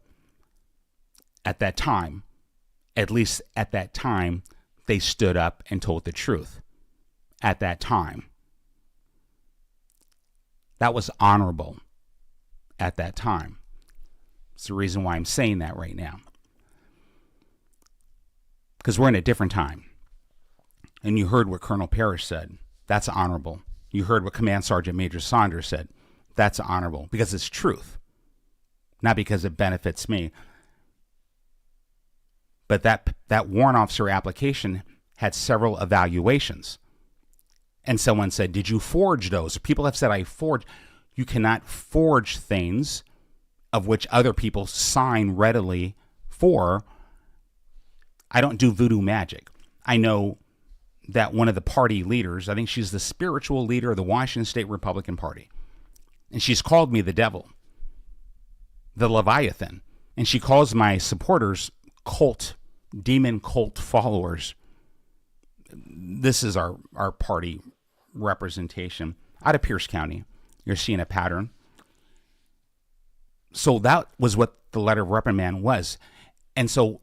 At that time, at least at that time, they stood up and told the truth. At that time. That was honorable at that time. It's the reason why I'm saying that right now. Because we're in a different time. And you heard what Colonel Parrish said. That's honorable. You heard what Command Sergeant Major Saunders said. That's honorable. Because it's truth. Not because it benefits me. But that warrant officer application had several evaluations. And someone said, did you forge those? People have said, I forged. You cannot forge things of which other people sign readily for. I don't do voodoo magic. I know that one of the party leaders, I think she's the spiritual leader of the Washington State Republican Party. And she's called me the devil, the Leviathan. And she calls my supporters demon cult followers. This is our party representation out of Pierce County. You're seeing a pattern. So that was what the letter of reprimand was. And so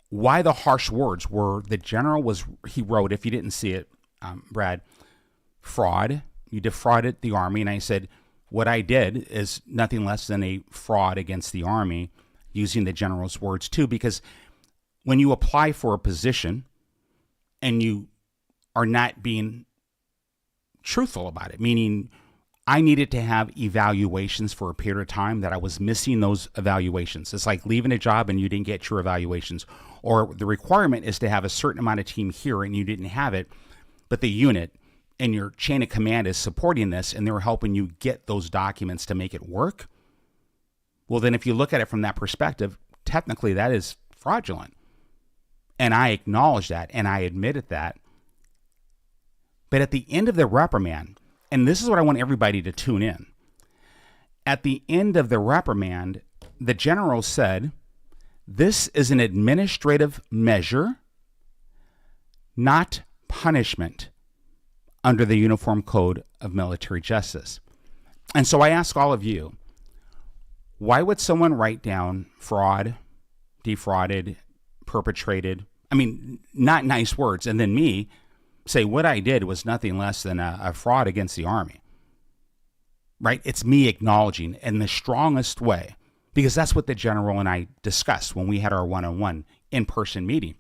why the harsh words were the general he wrote, if you didn't see it, Brad, fraud, you defrauded the Army. And I said, what I did is nothing less than a fraud against the Army, using the general's words too, because when you apply for a position and you are not being truthful about it, meaning I needed to have evaluations for a period of time that I was missing those evaluations. It's like leaving a job and you didn't get your evaluations, or the requirement is to have a certain amount of team here and you didn't have it, but the unit and your chain of command is supporting this and they're helping you get those documents to make it work. Well, then if you look at it from that perspective, technically that is fraudulent. And I acknowledged that and I admitted that. But at the end of the reprimand, and this is what I want everybody to tune in. At the end of the reprimand, the general said, this is an administrative measure, not punishment under the Uniform Code of Military Justice. And so I ask all of you, why would someone write down fraud, defrauded, perpetrated? I mean, not nice words. And then me say what I did was nothing less than a fraud against the Army, right? It's me acknowledging in the strongest way, because that's what the general and I discussed when we had our one-on-one in-person meeting.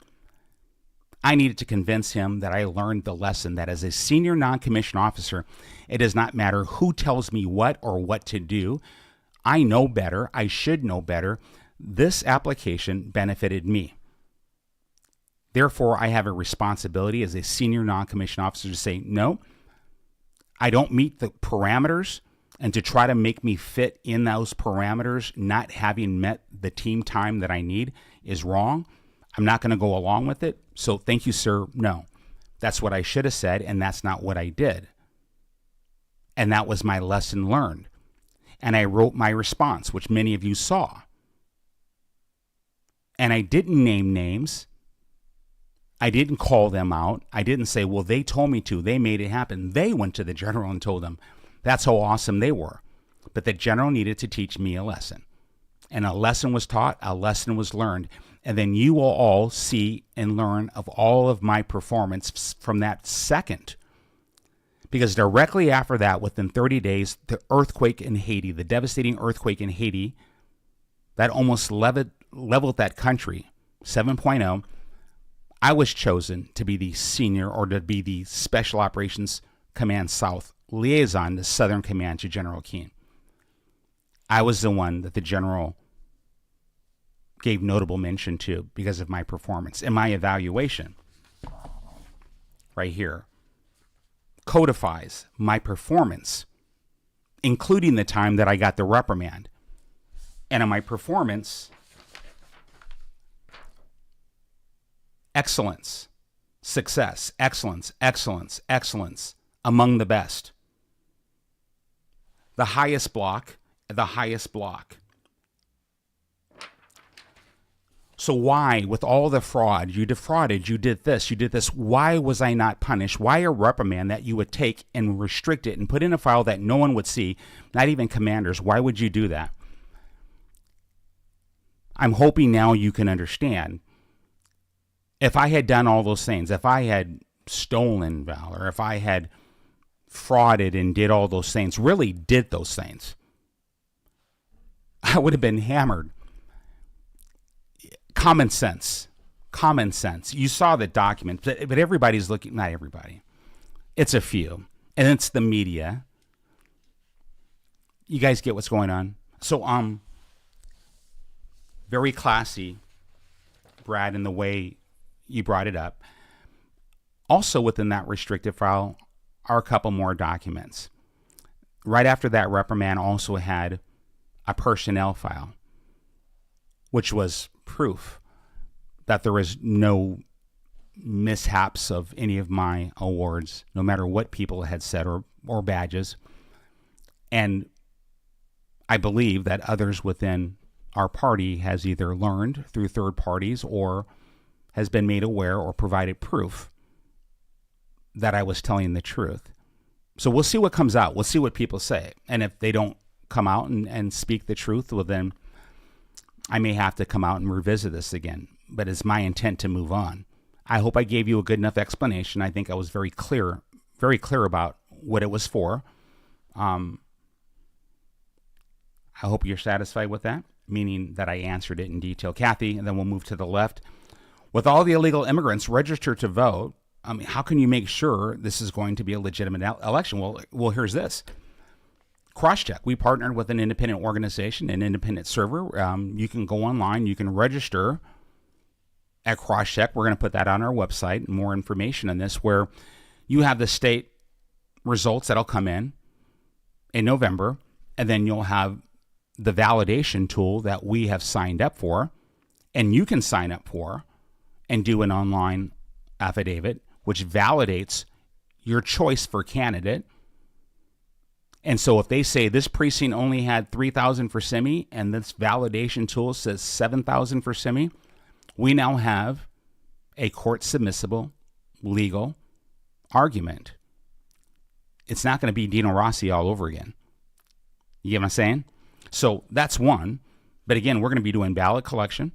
I needed to convince him that I learned the lesson that as a senior non-commissioned officer, it does not matter who tells me what or what to do. I know better. I should know better. This application benefited me. Therefore, I have a responsibility as a senior non-commissioned officer to say, no, I don't meet the parameters, and to try to make me fit in those parameters, not having met the team time that I need, is wrong. I'm not going to go along with it. So thank you, sir. No, that's what I should have said, and that's not what I did. And that was my lesson learned. And I wrote my response, which many of you saw. And I didn't name names. I didn't call them out. I didn't say, well, they told me to. They made it happen. They went to the general and told them that's how awesome they were. But the general needed to teach me a lesson. And a lesson was taught, a lesson was learned. And then you will all see and learn of all of my performance from that second. Because directly after that, within 30 days, the earthquake in Haiti, the devastating earthquake in Haiti, that almost leveled that country, 7.0, I was chosen to be the senior, or to be the Special Operations Command South liaison to Southern Command to General Keane. I was the one that the general gave notable mention to because of my performance. And my evaluation, right here, codifies my performance, including the time that I got the reprimand. And in my performance, excellence, success, excellence, excellence, excellence, among the best. The highest block, the highest block. So why, with all the fraud, you defrauded, you did this, why was I not punished? Why a reprimand that you would take and restrict it and put in a file that no one would see, not even commanders? Why would you do that? I'm hoping now you can understand. If I had done all those things, if I had stolen valor, if I had frauded and did all those things, really did those things, I would have been hammered. Common sense. You saw the document, but everybody's looking, not everybody. It's a few. And it's the media. You guys get what's going on? So, very classy, Brad, in the way you brought it up. Also within that restricted file are a couple more documents. Right after that reprimand also had a personnel file, which was proof that there is no mishaps of any of my awards, no matter what people had said or badges. And I believe that others within our party has either learned through third parties or has been made aware or provided proof that I was telling the truth. So we'll see what comes out. We'll see what people say. And if they don't come out and speak the truth, well then I may have to come out and revisit this again, but it's my intent to move on. I hope I gave you a good enough explanation. I think I was very clear about what it was for. I hope you're satisfied with that, meaning that I answered it in detail. Kathy, and then we'll move to the left. With all the illegal immigrants registered to vote, I mean, how can you make sure this is going to be a legitimate election? Well, here's this. Crosscheck. We partnered with an independent organization, an independent server. You can go online. You can register at Crosscheck. We're going to put that on our website. More information on this, where you have the state results that'll come in November, and then you'll have the validation tool that we have signed up for, and you can sign up for and do an online affidavit, which validates your choice for candidate. And so if they say this precinct only had 3,000 for Simi and this validation tool says 7,000 for Simi, we now have a court submissible legal argument. It's not going to be Dino Rossi all over again. You get what I'm saying? So that's one. But again, we're going to be doing ballot collection.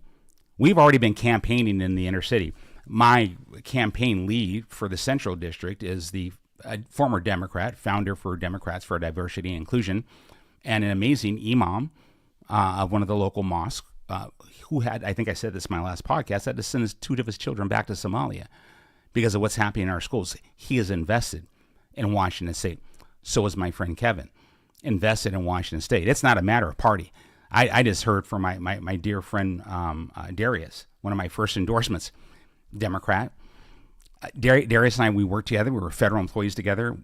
We've already been campaigning in the inner city. My campaign lead for the Central District is the former Democrat, founder for Democrats for Diversity and Inclusion, and an amazing imam of one of the local mosques who had, I think I said this in my last podcast, had to send two of his children back to Somalia because of what's happening in our schools. He is invested in Washington State. So is my friend Kevin, invested in Washington State. It's not a matter of party. I just heard from my dear friend Darius, one of my first endorsements, Democrat. Darius and I, we worked together. We were federal employees together.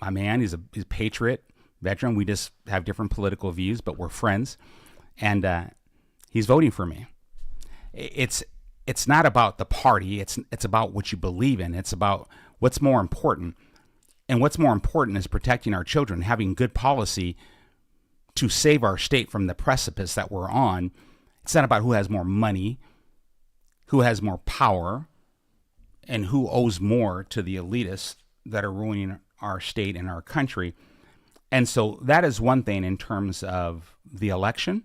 My man, he's a patriot, veteran. We just have different political views, but we're friends. And he's voting for me. It's not about the party. It's about what you believe in. It's about what's more important. And what's more important is protecting our children, having good policy to save our state from the precipice that we're on. It's not about who has more money, who has more power, and who owes more to the elitists that are ruining our state and our country. And so that is one thing in terms of the election.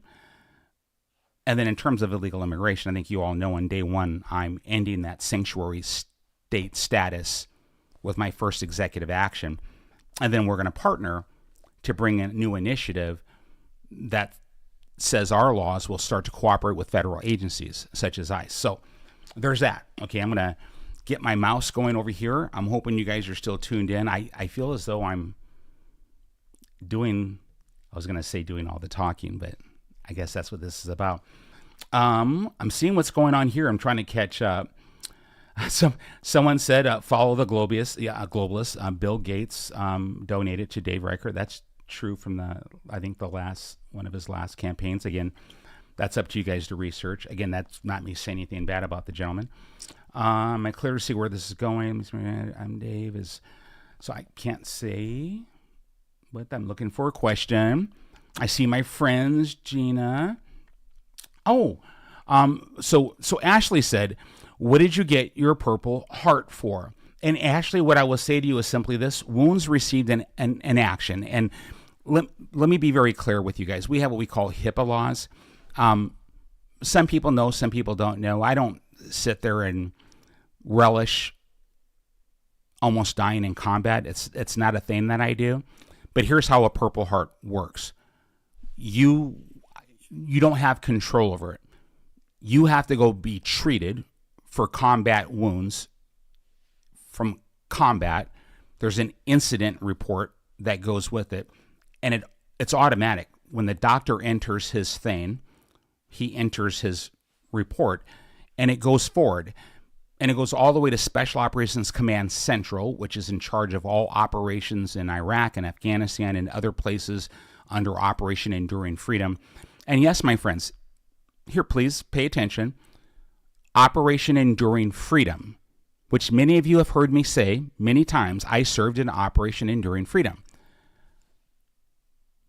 And then in terms of illegal immigration, I think you all know on day one, I'm ending that sanctuary state status with my first executive action. And then we're going to partner to bring a new initiative that says our laws will start to cooperate with federal agencies such as ICE. So there's that. Okay, I'm going to get my mouse going over here. I'm hoping you guys are still tuned in. I feel as though I'm doing, I was going to say doing all the talking, but I guess that's what this is about. I'm seeing what's going on here. I'm trying to catch up. Someone said, follow the globalists. Yeah, globalists. Bill Gates donated to Dave Reichert. That's true from I think the last one of his last campaigns. Again, that's up to you guys to research. Again, that's not me saying anything bad about the gentleman. Am I clear to see where this is going? I'm Dave. So I can't say what I'm looking for. A question. I see my friends, Gina. Oh, so Ashley said, what did you get your Purple Heart for? And Ashley, what I will say to you is simply this: wounds received an action. And let me be very clear with you guys. We have what we call HIPAA laws. Some people know, some people don't know. I don't sit there and relish almost dying in combat. It's not a thing that I do. But here's how a Purple Heart works. You don't have control over it. You have to go be treated for combat wounds from combat. There's an incident report that goes with it, and it's automatic. When the doctor enters his thing, he enters his report, and it goes forward. And it goes all the way to Special Operations Command Central, which is in charge of all operations in Iraq and Afghanistan and other places under Operation Enduring Freedom. And yes, my friends, here, please pay attention. Operation Enduring Freedom, which many of you have heard me say many times. I served in Operation Enduring Freedom.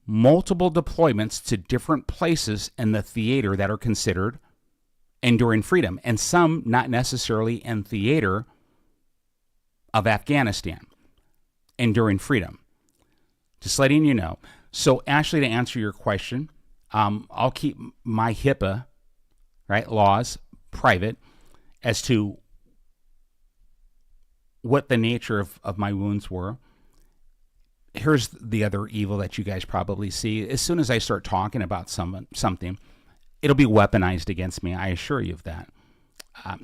Multiple deployments to different places in the theater that are considered enduring freedom, and some not necessarily in theater of Afghanistan. Enduring freedom. Just letting you know. So, Ashley, to answer your question, I'll keep my HIPAA, right, laws private as to what the nature of my wounds were. Here's the other evil that you guys probably see. As soon as I start talking about something, it'll be weaponized against me. I assure you of that.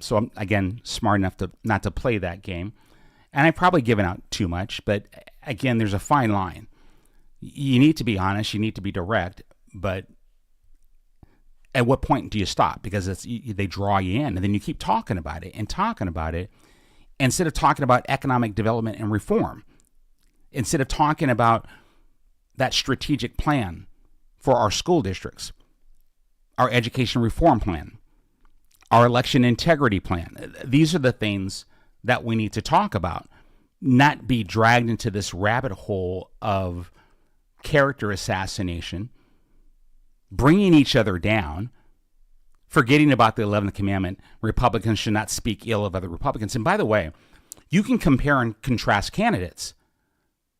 So I'm, again, smart enough to not to play that game. And I've probably given out too much, but again, there's a fine line. You need to be honest, you need to be direct, but at what point do you stop? Because they draw you in, and then you keep talking about it instead of talking about economic development and reform, instead of talking about that strategic plan for our school districts, our education reform plan, our election integrity plan. These are the things that we need to talk about, not be dragged into this rabbit hole of character assassination, bringing each other down, forgetting about the 11th commandment. Republicans should not speak ill of other Republicans. And by the way, you can compare and contrast candidates.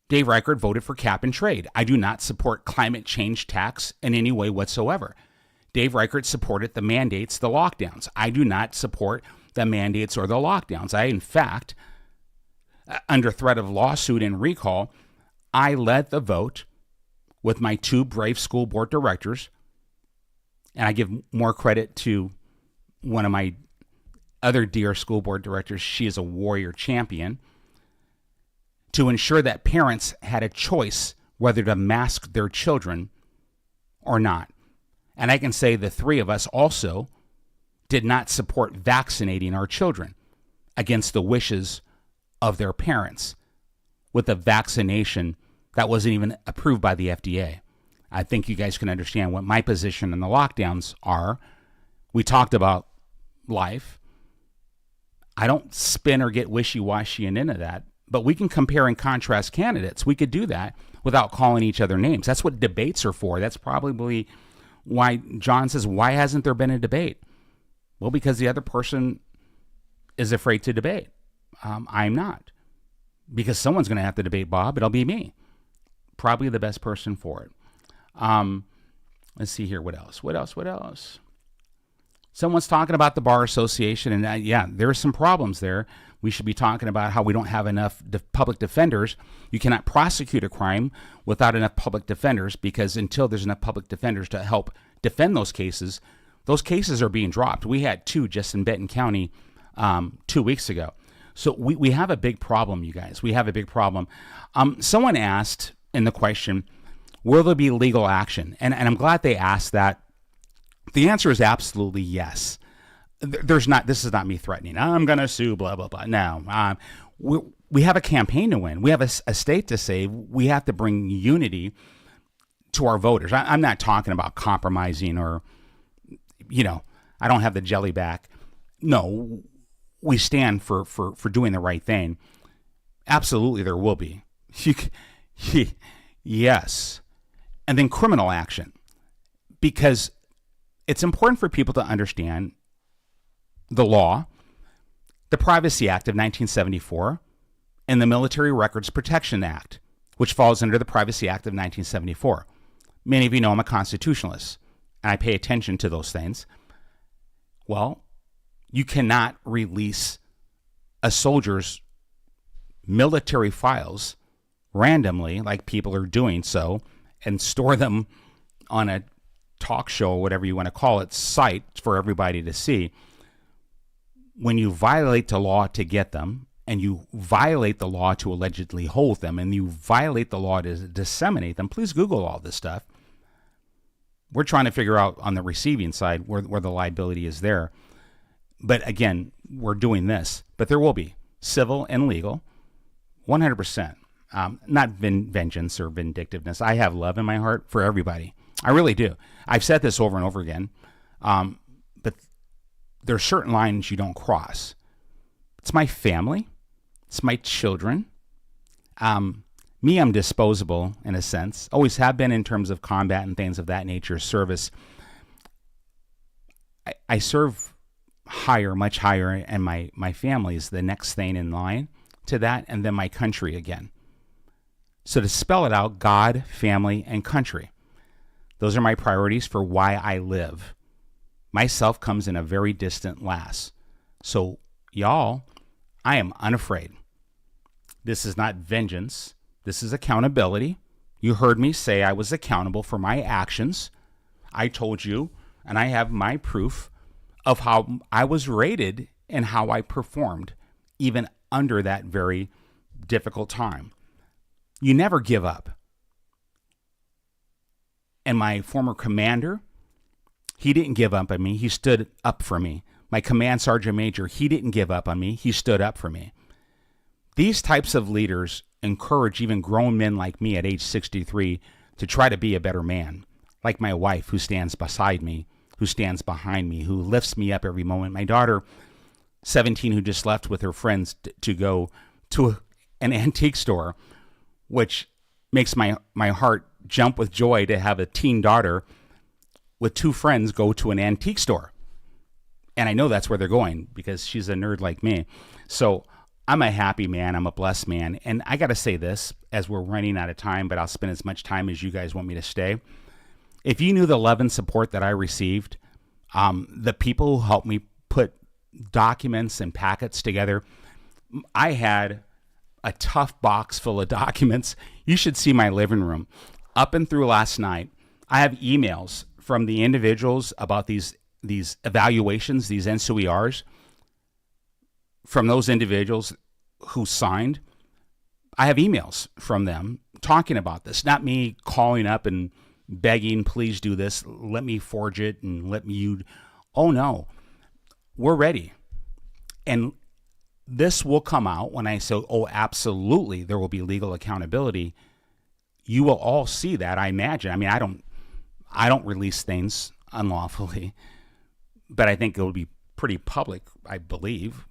Dave Reichert voted for cap and trade. I do not support climate change tax in any way whatsoever. Dave Reichert supported the mandates, the lockdowns. I do not support the mandates or the lockdowns. I, in fact, under threat of lawsuit and recall, I led the vote with my two brave school board directors, and I give more credit to one of my other dear school board directors. She is a warrior champion, to ensure that parents had a choice whether to mask their children or not. And I can say the three of us also did not support vaccinating our children against the wishes of their parents with a vaccination that wasn't even approved by the FDA. I think you guys can understand what my position on the lockdowns are. We talked about life. I don't spin or get wishy-washy and into that, but we can compare and contrast candidates. We could do that without calling each other names. That's what debates are for. That's probably why John says, why hasn't there been a debate? Well, because the other person is afraid to debate. I'm not. Because someone's going to have to debate Bob. It'll be me. Probably the best person for it. Let's see here. What else? Someone's talking about the Bar Association, and yeah, there's some problems there. We should be talking about how we don't have enough public defenders. You cannot prosecute a crime without enough public defenders, because until there's enough public defenders to help defend those cases are being dropped. We had two just in Benton County 2 weeks ago. So we have a big problem, you guys. We have a big problem. Someone asked in the question, will there be legal action? And I'm glad they asked that. The answer is absolutely yes. There's not. This is not me threatening. I'm going to sue, blah, blah, blah. No. We have a campaign to win. We have a state to save. We have to bring unity to our voters. I'm not talking about compromising or, I don't have the jelly back. No, we stand for doing the right thing. Absolutely, there will be. Yes. And then criminal action. Because it's important for people to understand the law, the Privacy Act of 1974, and the Military Records Protection Act, which falls under the Privacy Act of 1974. Many of you know I'm a constitutionalist, and I pay attention to those things. Well, you cannot release a soldier's military files randomly, like people are doing so, and store them on a talk show, or whatever you want to call it, site for everybody to see. When you violate the law to get them, and you violate the law to allegedly hold them, and you violate the law to disseminate them, please Google all this stuff. We're trying to figure out on the receiving side where the liability is there. But again, we're doing this. But there will be civil and legal, 100%. Not vengeance or vindictiveness. I have love in my heart for everybody. I really do. I've said this over and over again. But there are certain lines you don't cross. It's my family. It's my children. Me, I'm disposable in a sense. Always have been in terms of combat and things of that nature, service. I serve higher, much higher, and my family is the next thing in line to that, and then my country again. So to spell it out, God, family, and country. Those are my priorities for why I live. Myself comes in a very distant last. So, y'all, I am unafraid. This is not vengeance. This is accountability. You heard me say I was accountable for my actions. I told you, and I have my proof of how I was rated and how I performed, even under that very difficult time. You never give up. And my former commander, he didn't give up on me. He stood up for me. My command sergeant major, he didn't give up on me. He stood up for me. These types of leaders encourage even grown men like me at age 63 to try to be a better man, like my wife who stands beside me, who stands behind me, who lifts me up every moment. My daughter, 17, who just left with her friends to go to an antique store, which makes my heart jump with joy to have a teen daughter with two friends go to an antique store. And I know that's where they're going because she's a nerd like me. So I'm a happy man. I'm a blessed man. And I got to say this as we're running out of time, but I'll spend as much time as you guys want me to stay. If you knew the love and support that I received, the people who helped me put documents and packets together, I had a tough box full of documents. You should see my living room. Up and through last night, I have emails from the individuals about these evaluations, these NCOERs, from those individuals who signed. I have emails from them talking about this, not me calling up and begging, please do this, let me forge it and let me, oh no, we're ready. And this will come out when I say, oh, absolutely, there will be legal accountability. You will all see that, I imagine. I mean, I don't release things unlawfully, but I think it will be pretty public, I believe,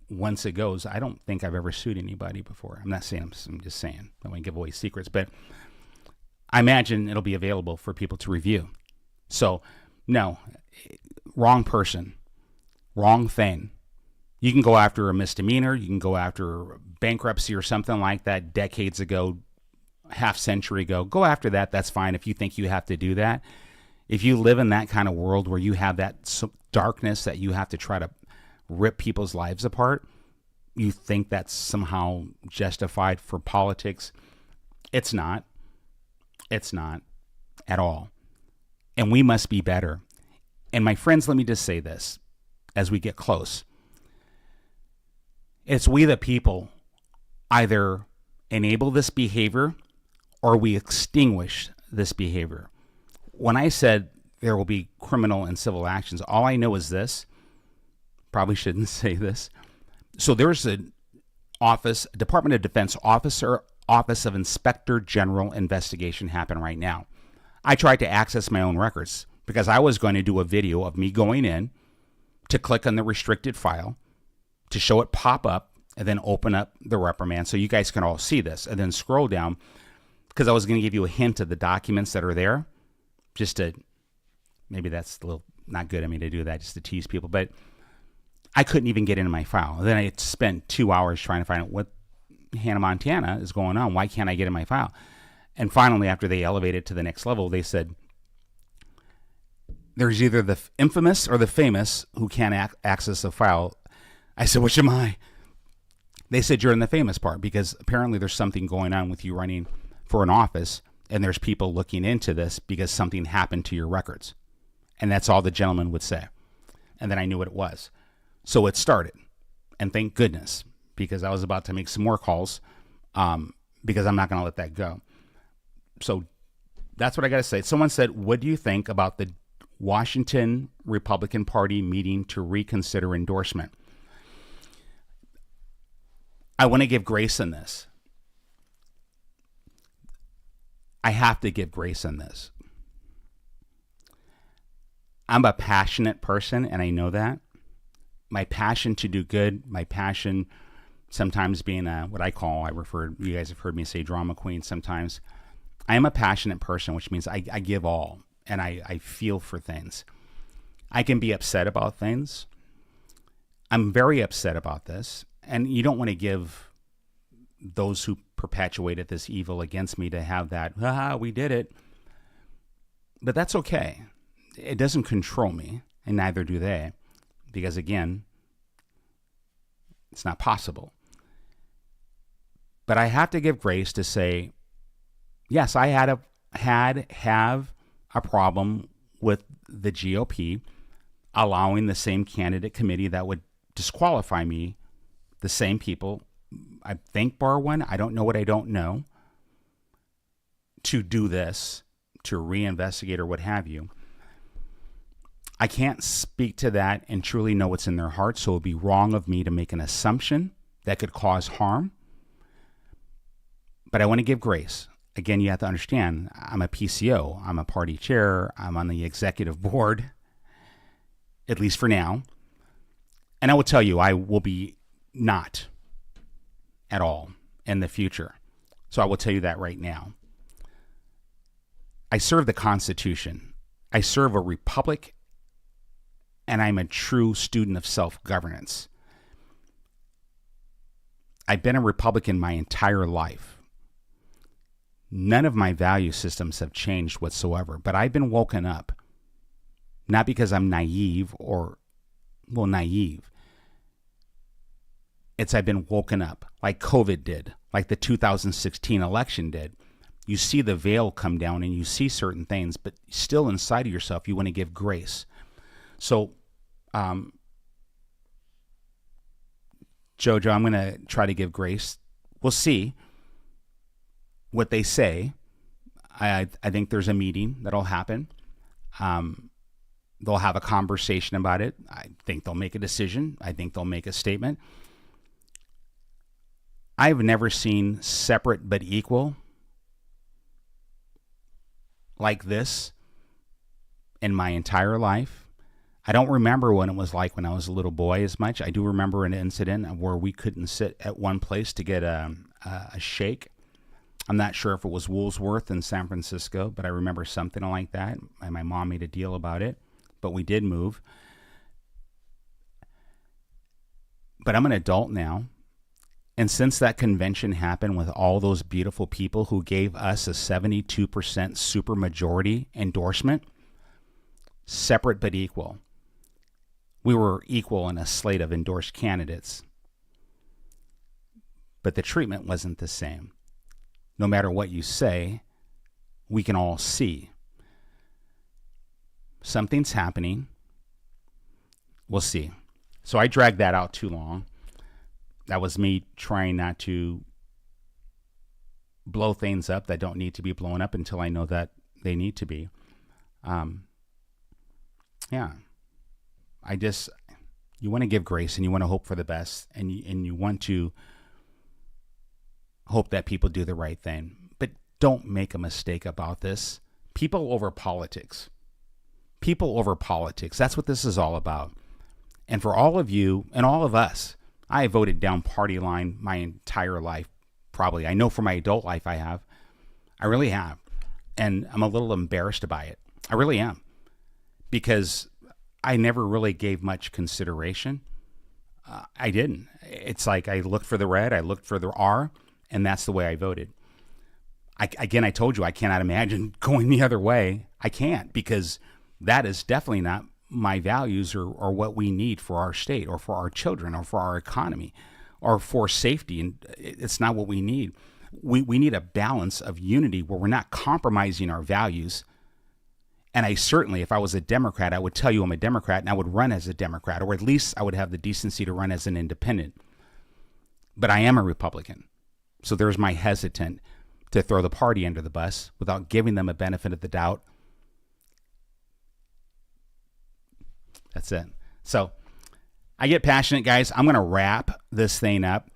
once it goes. I don't think I've ever sued anybody before. I'm not saying, I'm just saying, I don't want to give away secrets, but I imagine it'll be available for people to review. So, no, wrong person, wrong thing. You can go after a misdemeanor, you can go after bankruptcy or something like that decades ago, half century ago. Go after that, that's fine if you think you have to do that. If you live in that kind of world where you have that darkness that you have to try to rip people's lives apart, you think that's somehow justified for politics. It's not. It's not at all. And we must be better. And my friends, let me just say this as we get close. It's we the people either enable this behavior or we extinguish this behavior. When I said there will be criminal and civil actions, all I know is this. Probably shouldn't say this. So there's an office, Department of Defense Office of Inspector General investigation happen right now. I tried to access my own records because I was going to do a video of me going in to click on the restricted file, to show it pop up, and then open up the reprimand so you guys can all see this, and then scroll down because I was going to give you a hint of the documents that are there, just to, maybe that's a little not good of me to do that, just to tease people, but I couldn't even get into my file. Then I spent 2 hours trying to find out what Hannah, Montana is going on. Why can't I get in my file? And finally, after they elevated it to the next level, they said, there's either the infamous or the famous who can't access a file. I said, which am I? They said, you're in the famous part because apparently there's something going on with you running for an office and there's people looking into this because something happened to your records. And that's all the gentleman would say. And then I knew what it was. So it started. And thank goodness, because I was about to make some more calls because I'm not going to let that go. So that's what I got to say. Someone said, what do you think about the Washington Republican Party meeting to reconsider endorsement? I want to give grace in this. I have to give grace in this. I'm a passionate person, and I know that. My passion to do good, my passion sometimes being what you guys have heard me say drama queen sometimes. I am a passionate person, which means I give all, and I feel for things. I can be upset about things. I'm very upset about this. And you don't want to give those who perpetuated this evil against me to have that, we did it. But that's okay. It doesn't control me, and neither do they, because again, it's not possible. But I have to give grace to say, yes, I have a problem with the GOP allowing the same candidate committee that would disqualify me, the same people, I think bar one, I don't know what I don't know, to do this, to reinvestigate or what have you. I can't speak to that and truly know what's in their heart, so it would be wrong of me to make an assumption that could cause harm. But I want to give grace. Again, you have to understand, I'm a PCO, I'm a party chair, I'm on the executive board, at least for now. And I will tell you, I will be not at all in the future. So I will tell you that right now. I serve the Constitution. I serve a republic, and I'm a true student of self-governance. I've been a Republican my entire life. None of my value systems have changed whatsoever, but I've been woken up. Not because I'm naive. It's I've been woken up like COVID did, like the 2016 election did. You see the veil come down and you see certain things, but still inside of yourself, you want to give grace. So, Jojo, I'm going to try to give grace. We'll see what they say. I think there's a meeting that'll happen. They'll have a conversation about it. I think they'll make a decision. I think they'll make a statement. I've never seen separate but equal like this in my entire life. I don't remember what it was like when I was a little boy as much. I do remember an incident where we couldn't sit at one place to get a shake. I'm not sure if it was Woolsworth in San Francisco, but I remember something like that. And my mom made a deal about it, but we did move. But I'm an adult now. And since that convention happened with all those beautiful people who gave us a 72% supermajority endorsement, separate but equal. We were equal in a slate of endorsed candidates. But the treatment wasn't the same. No matter what you say, we can all see. Something's happening. We'll see. So I dragged that out too long. That was me trying not to blow things up that don't need to be blown up until I know that they need to be. Yeah. You want to give grace and you want to hope for the best, and you want to hope that people do the right thing. But don't make a mistake about this. People over politics. People over politics. That's what this is all about. And for all of you and all of us, I voted down party line my entire life, probably. I know for my adult life I have. I really have. And I'm a little embarrassed by it. I really am. Because I never really gave much consideration. I didn't. It's like I looked for the red, I looked for the R, and that's the way I voted. I told you I cannot imagine going the other way. I can't, because that is definitely not my values or what we need for our state or for our children or for our economy or for safety. And it's not what we need. We need a balance of unity where we're not compromising our values. And I certainly, if I was a Democrat, I would tell you I'm a Democrat and I would run as a Democrat, or at least I would have the decency to run as an independent. But I am a Republican. So there's my hesitant to throw the party under the bus without giving them a benefit of the doubt. That's it. So I get passionate, guys. I'm going to wrap this thing up.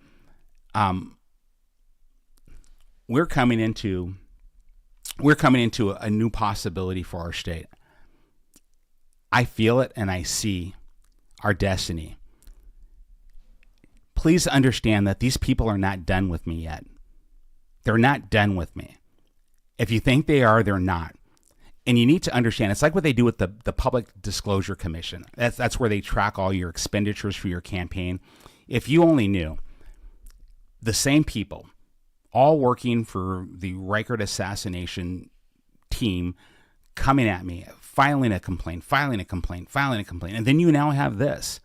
We're coming into a new possibility for our state. I feel it and I see our destiny. Please understand that these people are not done with me yet. They're not done with me. If you think they are, they're not. And you need to understand, it's like what they do with the Public Disclosure Commission. That's where they track all your expenditures for your campaign. If you only knew, the same people, all working for the Reichert assassination team, coming at me, filing a complaint. And then you now have this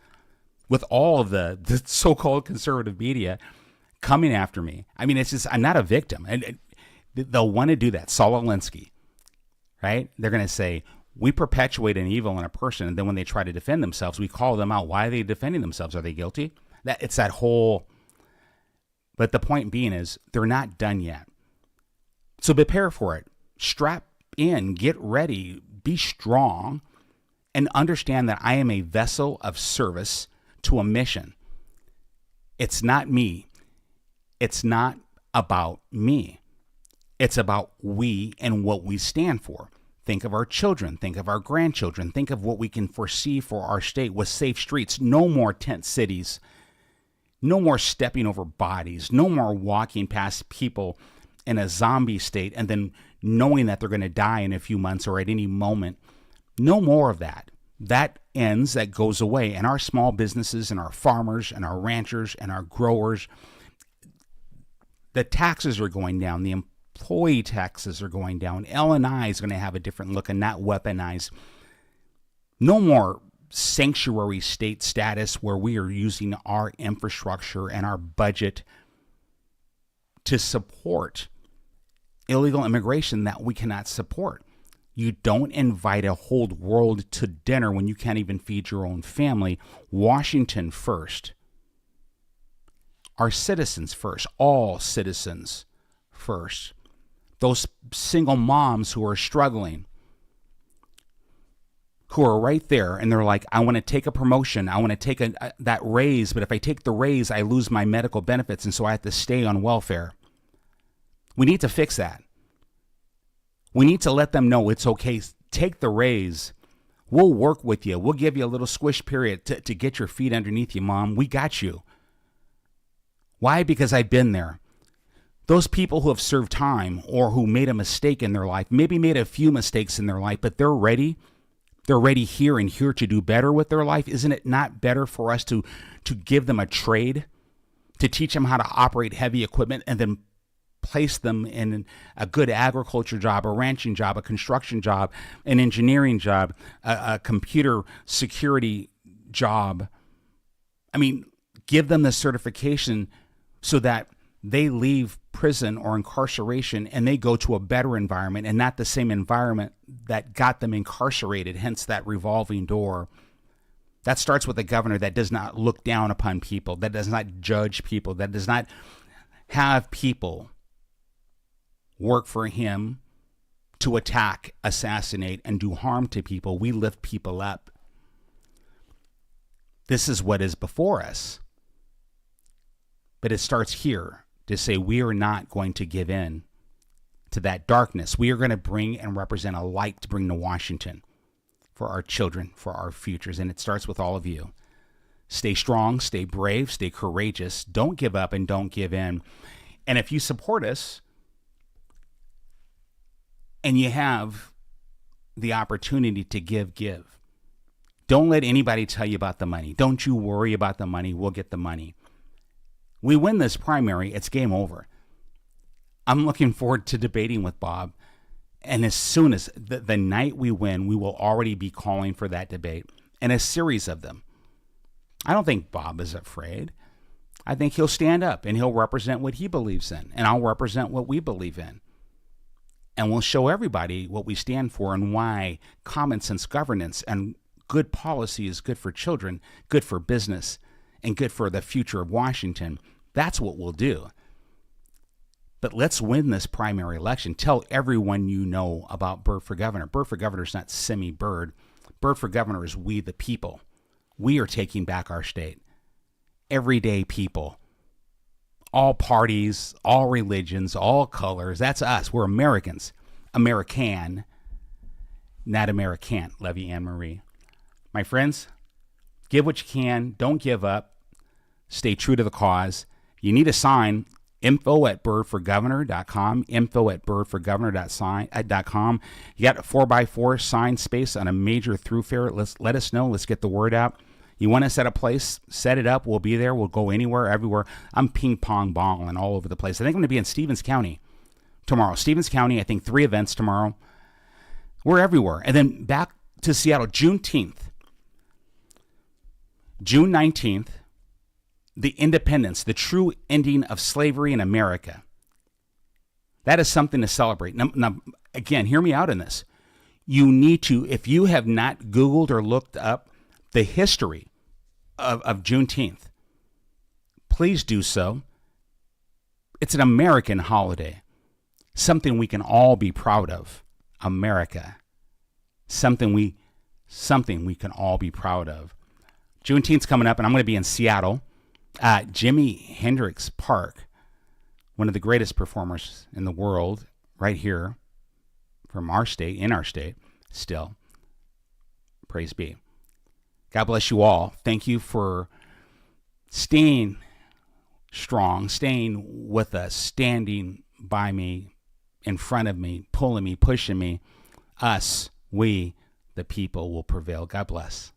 with all of the so-called conservative media coming after me. I mean, it's just, I'm not a victim. And they'll want to do that. Saul Alinsky, right? They're going to say, we perpetuate an evil in a person, and then when they try to defend themselves, we call them out. Why are they defending themselves? Are they guilty? It's that whole... But the point being is, they're not done yet. So prepare for it. Strap in, get ready, be strong, and understand that I am a vessel of service to a mission. It's not me. It's not about me. It's about we and what we stand for. Think of our children. Think of our grandchildren. Think of what we can foresee for our state with safe streets. No more tent cities. No more stepping over bodies. No more walking past people in a zombie state and then knowing that they're going to die in a few months or at any moment. No more of that. That ends, that goes away. And our small businesses and our farmers and our ranchers and our growers, the taxes are going down. The employee taxes are going down. L&I is going to have a different look and not weaponized. No more sanctuary state status where we are using our infrastructure and our budget to support illegal immigration that we cannot support. You don't invite a whole world to dinner when you can't even feed your own family. Washington first. Our citizens first. All citizens first. Those single moms who are struggling, who are right there, and they're like, I want to take a promotion. I want to take that raise, but if I take the raise, I lose my medical benefits, and so I have to stay on welfare. We need to fix that. We need to let them know it's okay. Take the raise. We'll work with you. We'll give you a little squish period to get your feet underneath you, Mom. We got you. Why? Because I've been there. Those people who have served time or who made a mistake in their life, maybe made a few mistakes in their life, but they're ready. They're ready here and here to do better with their life. Isn't it not better for us to give them a trade, to teach them how to operate heavy equipment and then place them in a good agriculture job, a ranching job, a construction job, an engineering job, a computer security job? I mean, give them the certification so that they leave prison or incarceration and they go to a better environment and not the same environment that got them incarcerated, hence that revolving door. That starts with a governor that does not look down upon people, that does not judge people, that does not have people work for him to attack, assassinate, and do harm to people. We lift people up. This is what is before us. But it starts here to say we are not going to give in to that darkness. We are going to bring and represent a light to bring to Washington for our children, for our futures. And it starts with all of you. Stay strong, stay brave, stay courageous. Don't give up and don't give in. And if you support us, and you have the opportunity to give. Don't let anybody tell you about the money. Don't you worry about the money. We'll get the money. We win this primary, it's game over. I'm looking forward to debating with Bob. And as soon as the night we win, we will already be calling for that debate and a series of them. I don't think Bob is afraid. I think he'll stand up and he'll represent what he believes in. And I'll represent what we believe in. And we'll show everybody what we stand for and why common sense governance and good policy is good for children, good for business, and good for the future of Washington. That's what we'll do. But let's win this primary election. Tell everyone you know about Bird for Governor. Bird for Governor is not Semi Bird. Bird for Governor is we the people. We are taking back our state. Everyday people. All parties, all religions, all colors. That's us. We're Americans. American, not American, Levy Ann Marie. My friends, give what you can. Don't give up. Stay true to the cause. You need a sign. info@birdforgovernor.com. info@birdforgovernor.com. You got a 4x4 sign space on a major thoroughfare. Let us know. Let's get the word out. You want to set a place, set it up. We'll be there. We'll go anywhere, everywhere. I'm ping pong balling all over the place. I think I'm going to be in Stevens County tomorrow. Stevens County, I think 3 events tomorrow. We're everywhere. And then back to Seattle, Juneteenth. June 19th, the independence, the true ending of slavery in America. That is something to celebrate. Now, again, hear me out in this. You need to, if you have not Googled or looked up the history of Juneteenth, please do so. It's an American holiday, something we can all be proud of. America, something we can all be proud of. Juneteenth's coming up, and I'm going to be in Seattle at Jimi Hendrix Park, one of the greatest performers in the world, right here from our state, in our state, still. Praise be. God bless you all. Thank you for staying strong, staying with us, standing by me, in front of me, pulling me, pushing me. Us, we, the people, will prevail. God bless.